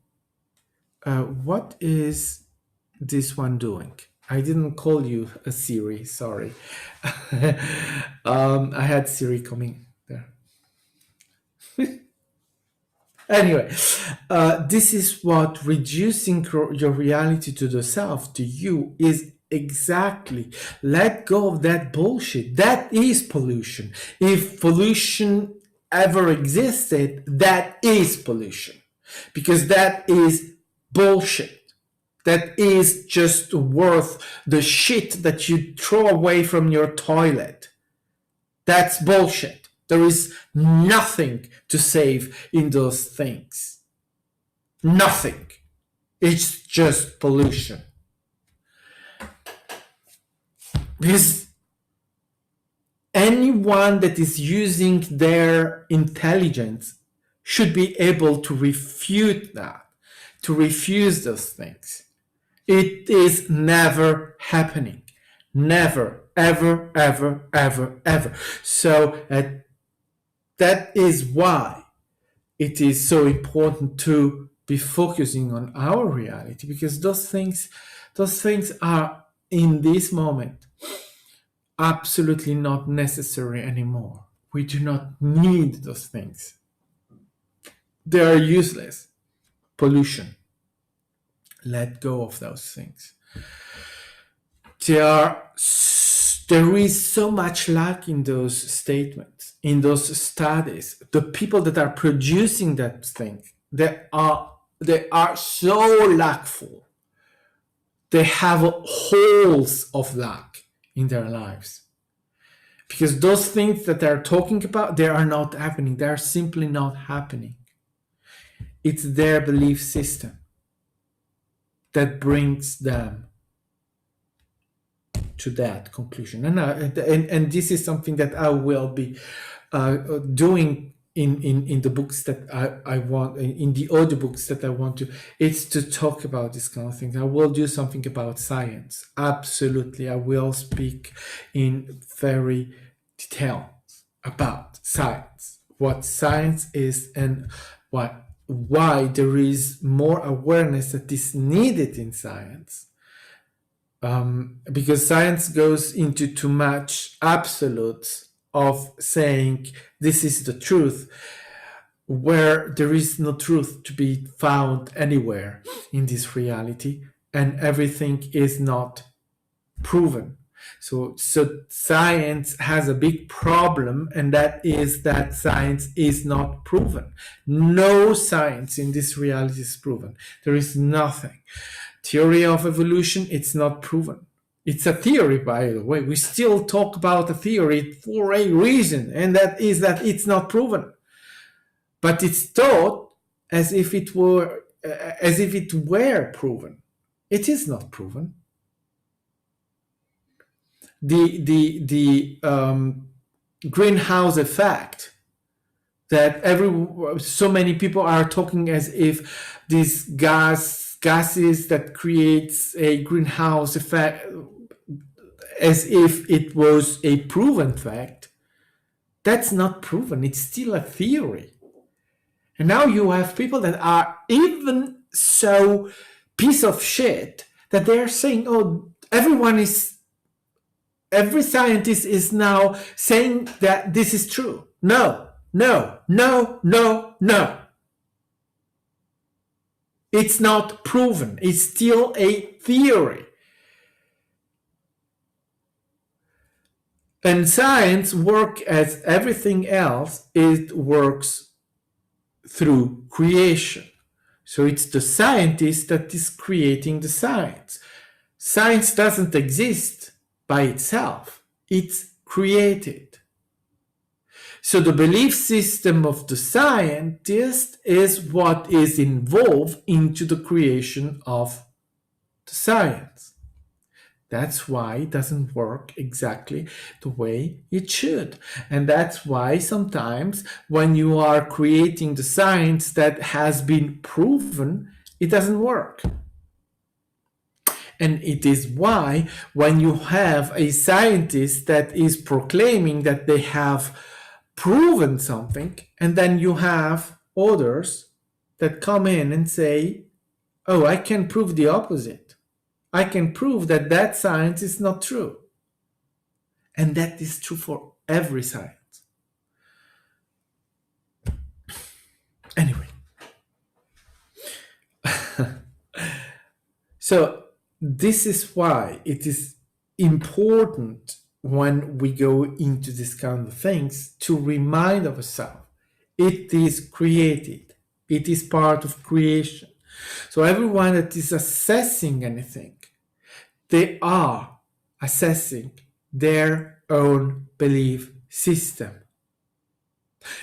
what is this one doing? I didn't call you a Siri, sorry. I had Siri coming there. Anyway, this is what reducing your reality to the self, to you, is exactly. Let go of that bullshit. That is pollution. If pollution ever existed, that is pollution, because that is bullshit. That is just worth the shit that you throw away from your toilet. That's bullshit. There is nothing to save in those things. Nothing. It's just pollution. Because anyone that is using their intelligence should be able to refute that, to refuse those things. It is never happening. Never, ever, ever, ever, ever. So that is why it is so important to be focusing on our reality, because those things are in this moment absolutely not necessary anymore. We do not need those things. they are useless. Pollution. Let go of those things. There is so much lack in those statements, in those studies. The people that are producing that thing, they are so lackful. They have holes of lack in their lives. Because those things that they're talking about, they are not happening. They are simply not happening. It's their belief system that brings them to that conclusion. And this is something that I will be doing in the books that I want, in the audiobooks that I want to. It's to talk about this kind of things. I will do something about science. Absolutely. I will speak in very detail about science, what science is, and why there is more awareness that is needed in science. Because science goes into too much absolutes of saying this is the truth, where there is no truth to be found anywhere in this reality, and everything is not proven. So science has a big problem, and that is that science is not proven. No science in this reality is proven. There is nothing. Theory of evolution, it's not proven. It's a theory, by the way. We still talk about a theory for a reason, and that is that it's not proven. But it's taught as if it were proven. It is not proven. The greenhouse effect that so many people are talking as if these gases that creates a greenhouse effect, as if it was a proven fact. That's not proven. It's still a theory. And now you have people that are even so piece of shit that they're saying, oh, every scientist is now saying that this is true. No, no, no, no, no. It's not proven. It's still a theory. And science works as everything else. It works through creation. So it's the scientist that is creating the science. Science doesn't exist by itself. It's created. So the belief system of the scientist is what is involved into the creation of the science. That's why it doesn't work exactly the way it should. And that's why sometimes when you are creating the science that has been proven, it doesn't work. And it is why when you have a scientist that is proclaiming that they have proven something, and then you have others that come in and say, oh, I can prove the opposite. I can prove that that science is not true. And that is true for every science. Anyway. So this is why it is important when we go into this kind of things to remind ourselves it is created. It is part of creation. So everyone that is assessing anything, they are assessing their own belief system.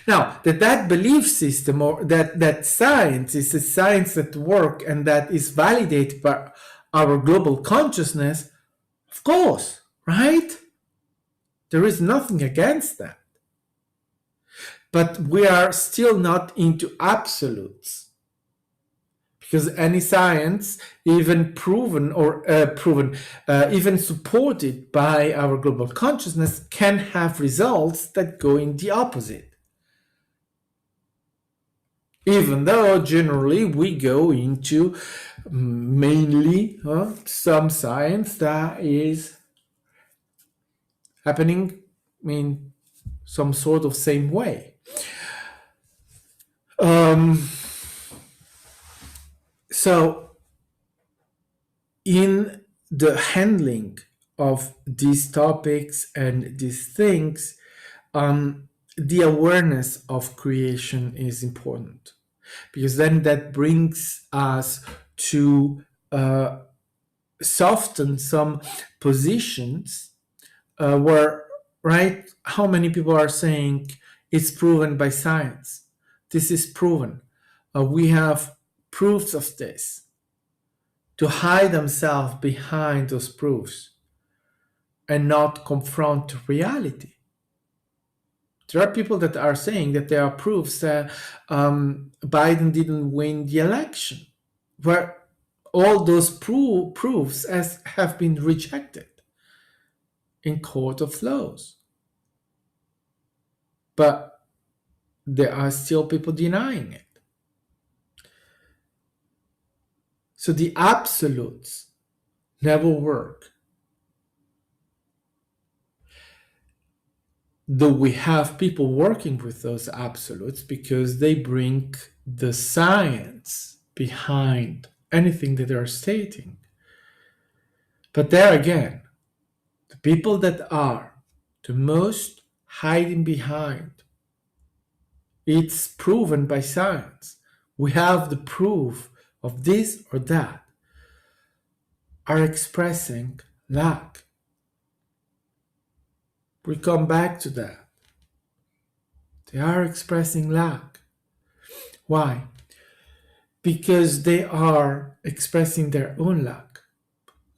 Now, that belief system or that science is a science that works and that is validated by our global consciousness, of course, right? There is nothing against that. But we are still not into absolutes. Because any science, even proven or even supported by our global consciousness, can have results that go in the opposite. Even though generally we go into mainly some science that is happening in some sort of same way. Um, so, in the handling of these topics and these things, the awareness of creation is important, because then that brings us to soften some positions where, right, how many people are saying it's proven by science? This is proven. We have proofs of this. To hide themselves behind those proofs and not confront reality. There are people that are saying that there are proofs that Biden didn't win the election, where all those proofs have been rejected in court of laws. But there are still people denying it. So the absolutes never work. Though we have people working with those absolutes because they bring the science behind anything that they're stating. But there again, the people that are the most hiding behind, it's proven by science, we have the proof of this or that, are expressing lack. We come back to that. They are expressing lack. Why? Because they are expressing their own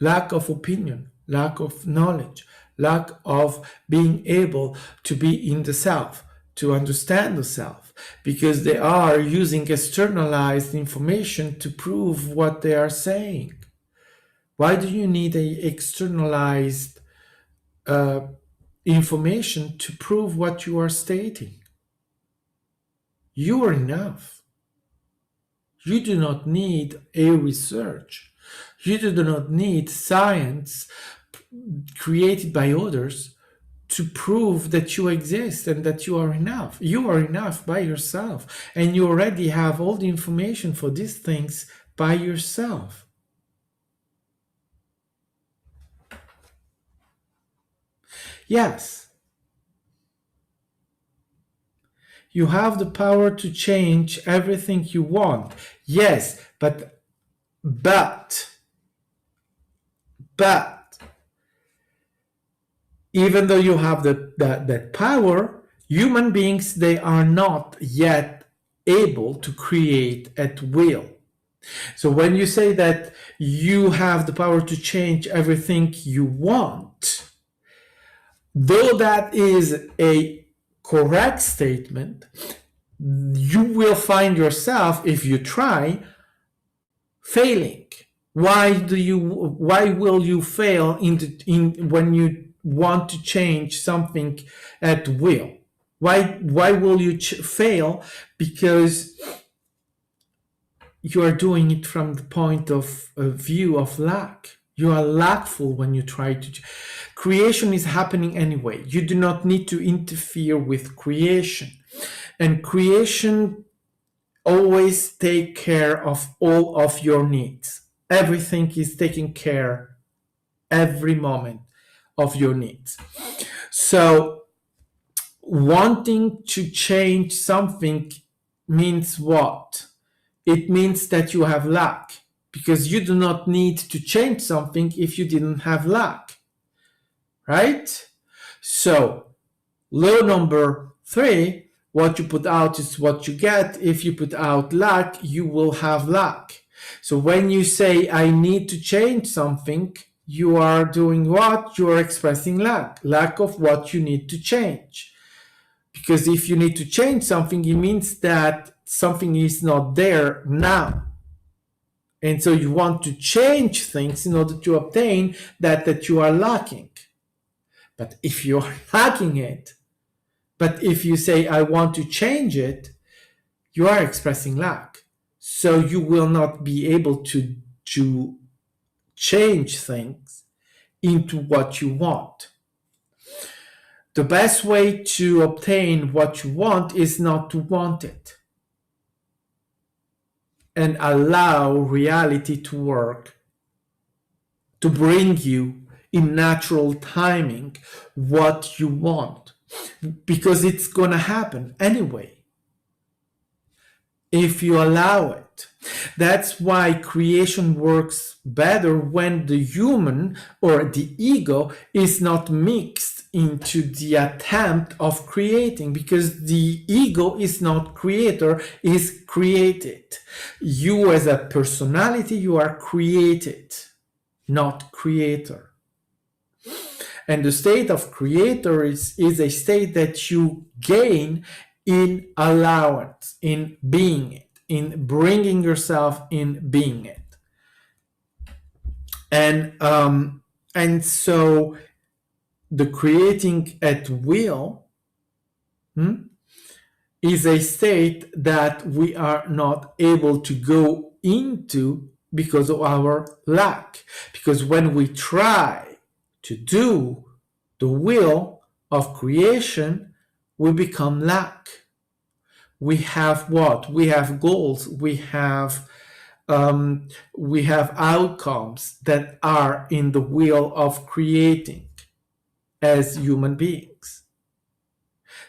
lack of opinion, lack of knowledge, lack of being able to be in the self, to understand the self, because they are using externalized information to prove what they are saying. Why do you need a externalized information to prove what you are stating? You are enough. You do not need a research. You do not need science created by others to prove that you exist and that you are enough. You are enough by yourself, and you already have all the information for these things by yourself. Yes, you have the power to change everything you want. Yes, but even though you have that power, human beings, they are not yet able to create at will. So when you say that you have the power to change everything you want, though that is a correct statement, you will find yourself, if you try, failing. Why will you fail when you want to change something at will? Why will you fail? Because you are doing it from the point of view of lack. You are lackful when you try to. Creation is happening anyway. You do not need to interfere with creation. And creation always take care of all of your needs. Everything is taking care every moment of your needs. So wanting to change something means what? It means that you have lack, because you do not need to change something if you didn't have lack, right? So law number 3, what you put out is what you get. If you put out lack, you will have lack. So when you say, I need to change something, you are doing what? You are expressing lack of what you need to change. Because if you need to change something, it means that something is not there now. And so you want to change things in order to obtain that you are lacking. But if you're lacking it, but if you say, I want to change it, you are expressing lack. So you will not be able to change things into what you want. The best way to obtain what you want is not to want it. and allow reality to work to bring you in natural timing what you want, because it's going to happen anyway if you allow it. That's why creation works better when the human or the ego is not mixed into the attempt of creating, because the ego is not creator, is created. You as a personality, you are created, not creator. And the state of creator is a state that you gain in allowance, in being it, in bringing yourself in being it. And so the creating at will is a state that we are not able to go into because of our lack. Because when we try to do the will of creation, we become lack. We have what? We have goals. We have outcomes that are in the will of creating as human beings.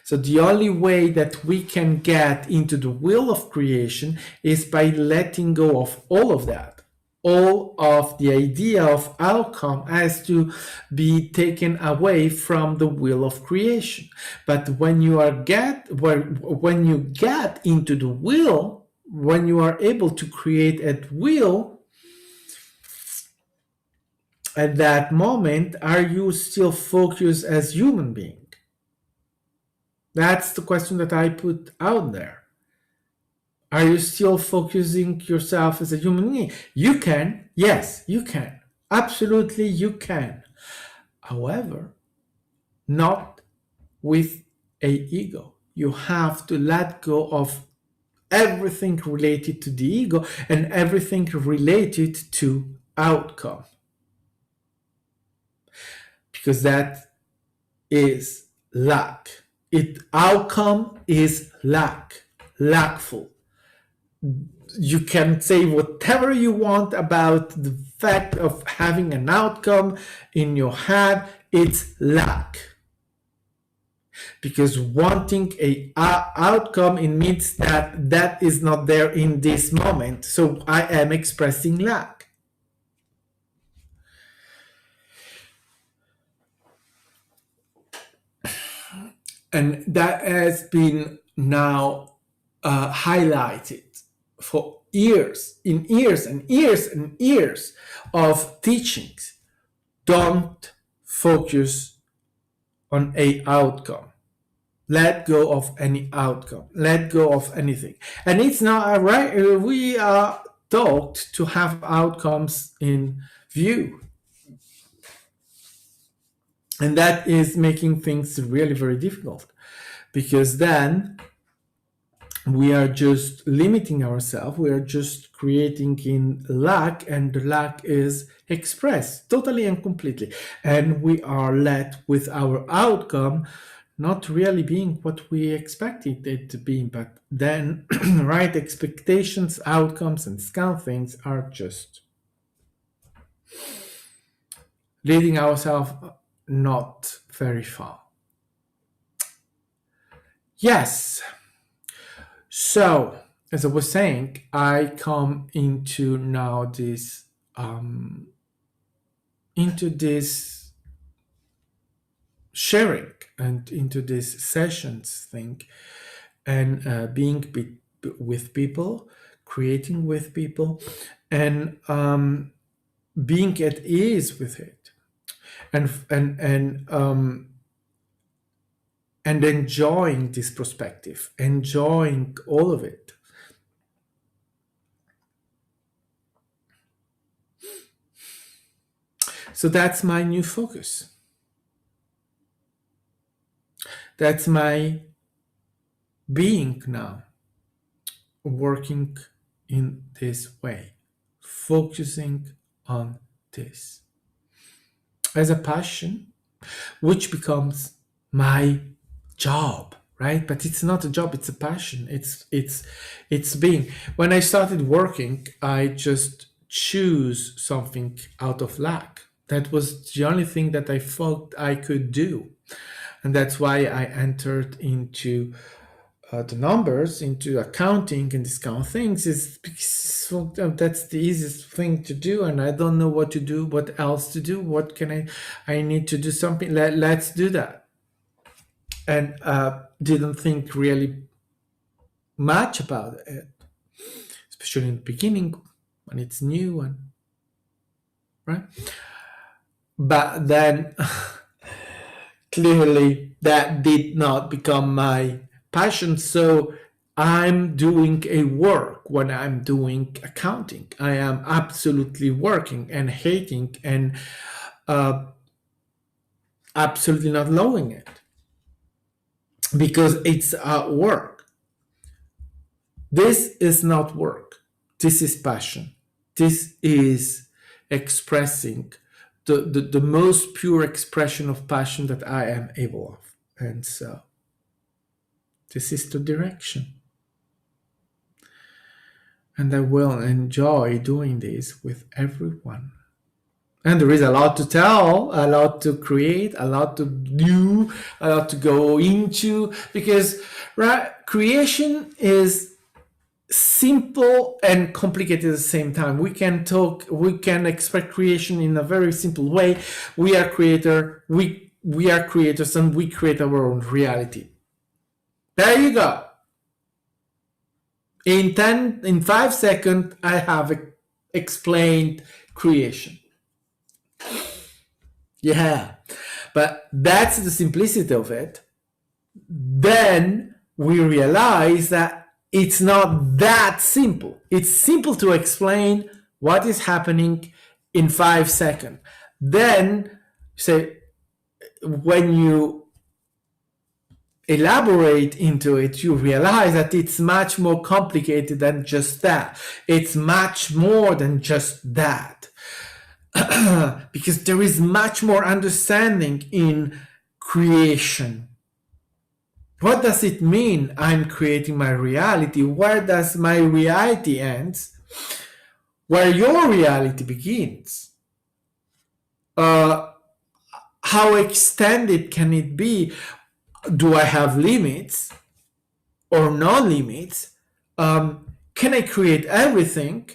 So the only way that we can get into the will of creation is by letting go of all of that. All of the idea of outcome has to be taken away from the will of creation. But when you get into the will, when you are able to create at will, at that moment, are you still focused as human being? That's the question that I put out there. Are you still focusing yourself as a human being? You can. Yes, you can. Absolutely, you can. However, not with a ego. You have to let go of everything related to the ego and everything related to outcome. Because that is lack. Outcome is lackful. You can say whatever you want about the fact of having an outcome in your head. It's lack. Because wanting a outcome, it means that is not there in this moment. So I am expressing lack. And that has been now highlighted for years, in years and years and years of teachings. Don't focus on a outcome. Let go of any outcome. Let go of anything. And it's not right. We are taught to have outcomes in view. And that is making things really very difficult, because then we are just limiting ourselves. We are just creating in lack, and the lack is expressed totally and completely. And we are left with our outcome not really being what we expected it to be. But then, right, expectations, outcomes, and scale things are just leading ourselves not very far. Yes. So, as I was saying, I come into now this sharing and into this sessions thing, and being with people, creating with people, and being at ease with it, and enjoying this perspective, enjoying all of it. So that's my new focus. That's my being now, working in this way, focusing on this as a passion, which becomes my job, right? But it's not a job, it's a passion. It's being. When I started working, I just choose something out of luck. That was the only thing that I thought I could do. And that's why I entered into the numbers, into accounting and these kind of things, is because that's the easiest thing to do, and I don't know what to do, what else to do, what can I need to do something, let's do that. And didn't think really much about it, especially in the beginning when it's new, and right. But then clearly that did not become my passion. So I'm doing a work when I'm doing accounting. I am absolutely working and hating and absolutely not loving it, because it's work. This is not work. This is passion. This is expressing the most pure expression of passion that I am able of. And so this is the direction. And I will enjoy doing this with everyone. And there is a lot to tell, a lot to create, a lot to do, a lot to go into, because right, creation is simple and complicated at the same time. We can expect creation in a very simple way. We are we are creators, and we create our own reality. There you go. In 5 seconds, I have explained creation. Yeah, but that's the simplicity of it. Then we realize that it's not that simple. It's simple to explain what is happening in 5 seconds. Then, say, when you elaborate into it, you realize that it's much more complicated than just that. It's much more than just that. Because there is much more understanding in creation. What does it mean I'm creating my reality? Where does my reality ends? Where your reality begins? How extended can it be? Do I have limits or no limits? Can I create everything?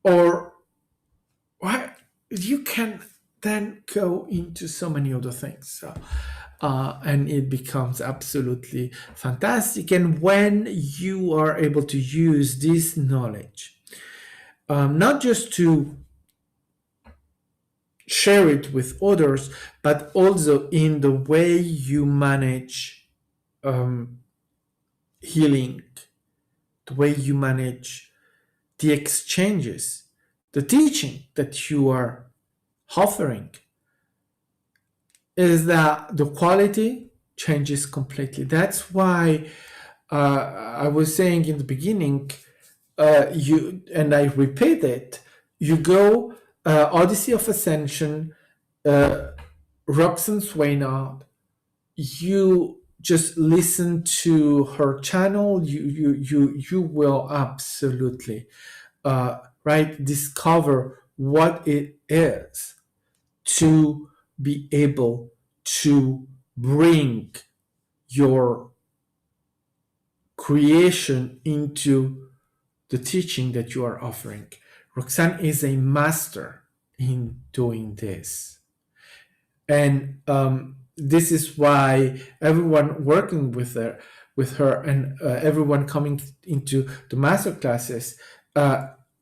Or what? You can then go into so many other things. So, and it becomes absolutely fantastic. And when you are able to use this knowledge, not just to share it with others, but also in the way you manage healing, the way you manage the exchanges, the teaching that you are offering, is that the quality changes completely. That's why I was saying in the beginning, you, and I repeat it, you go Odyssey of Ascension, Roxanne Swaynard, you just listen to her channel, you will absolutely right discover what it is to be able to bring your creation into the teaching that you are offering. Roxanne is a master in doing this. And this is why everyone working with her and everyone coming into the master classes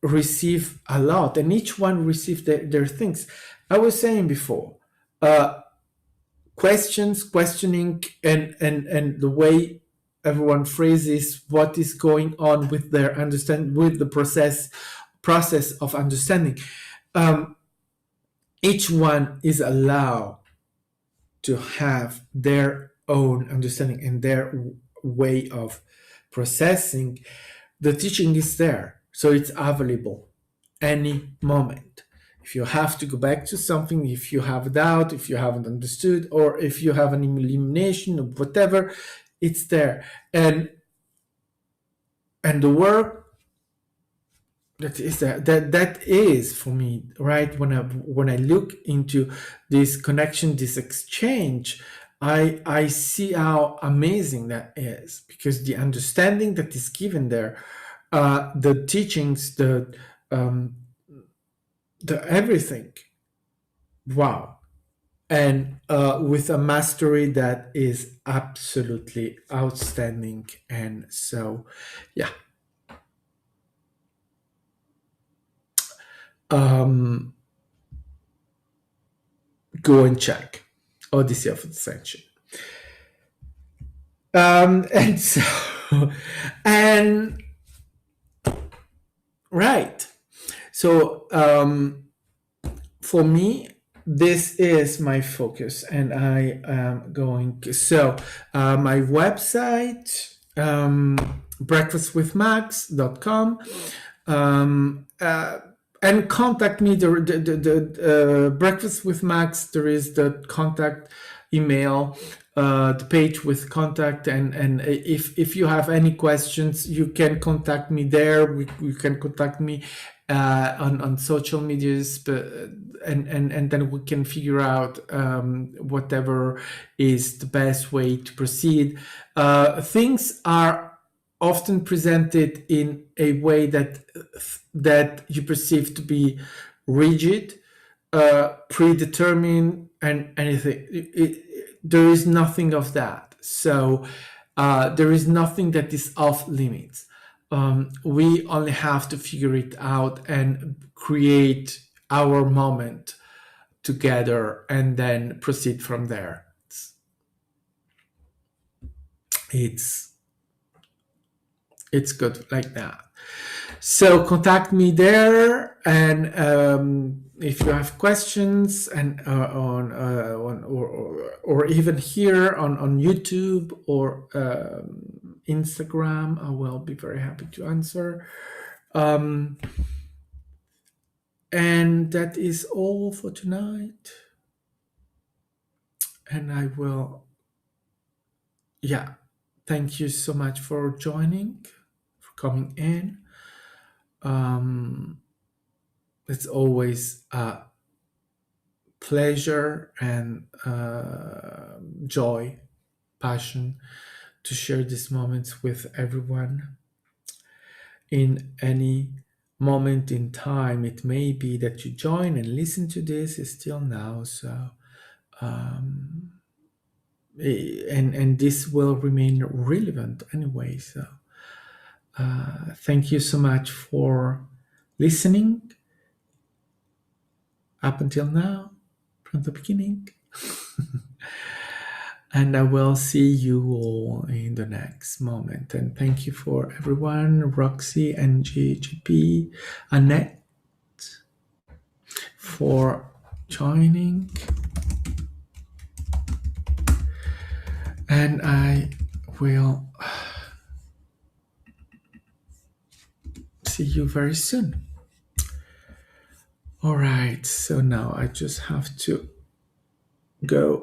receive a lot, and each one receive their things. I was saying before, questioning, and the way everyone phrases what is going on with their understand, with the process of understanding. Each one is allowed to have their own understanding and their way of processing. The teaching is there, so it's available any moment. If you have to go back to something, if you have a doubt, if you haven't understood, or if you have an elimination or whatever, it's there. And the work that is there, that is for me, right? When I look into this connection, this exchange, I see how amazing that is, because the understanding that is given there, the teachings, um, the everything, wow. And with a mastery that is absolutely outstanding. And so, yeah. um Go and check Odyssey of Ascension. And so, and right. So, for me, this is my focus, and I am going. So, my website, breakfastwithmax.com, and contact me. The Breakfast with Max, there is the contact email, the page with contact, and if you have any questions, you can contact me there. You can contact me on social medias, but and then we can figure out whatever is the best way to proceed. Things are often presented in a way that you perceive to be rigid, predetermined, and anything. There is nothing of that. So there is nothing that is off limits. We only have to figure it out and create our moment together, and then proceed from there. It's it's good like that. So contact me there, and if you have questions, and or even here on YouTube or Instagram, I will be very happy to answer. And that is all for tonight. And I will, yeah, thank you so much for joining, for coming in. It's always a pleasure and joy, passion to share these moments with everyone. In any moment in time, it may be that you join and listen to this is still now. So, and this will remain relevant anyway. So, thank you so much for listening up until now, from the beginning. And I will see you all in the next moment. And thank you for everyone, Roxy, Angie, GP, Annette, for joining. And I will see you very soon. All right, so now I just have to go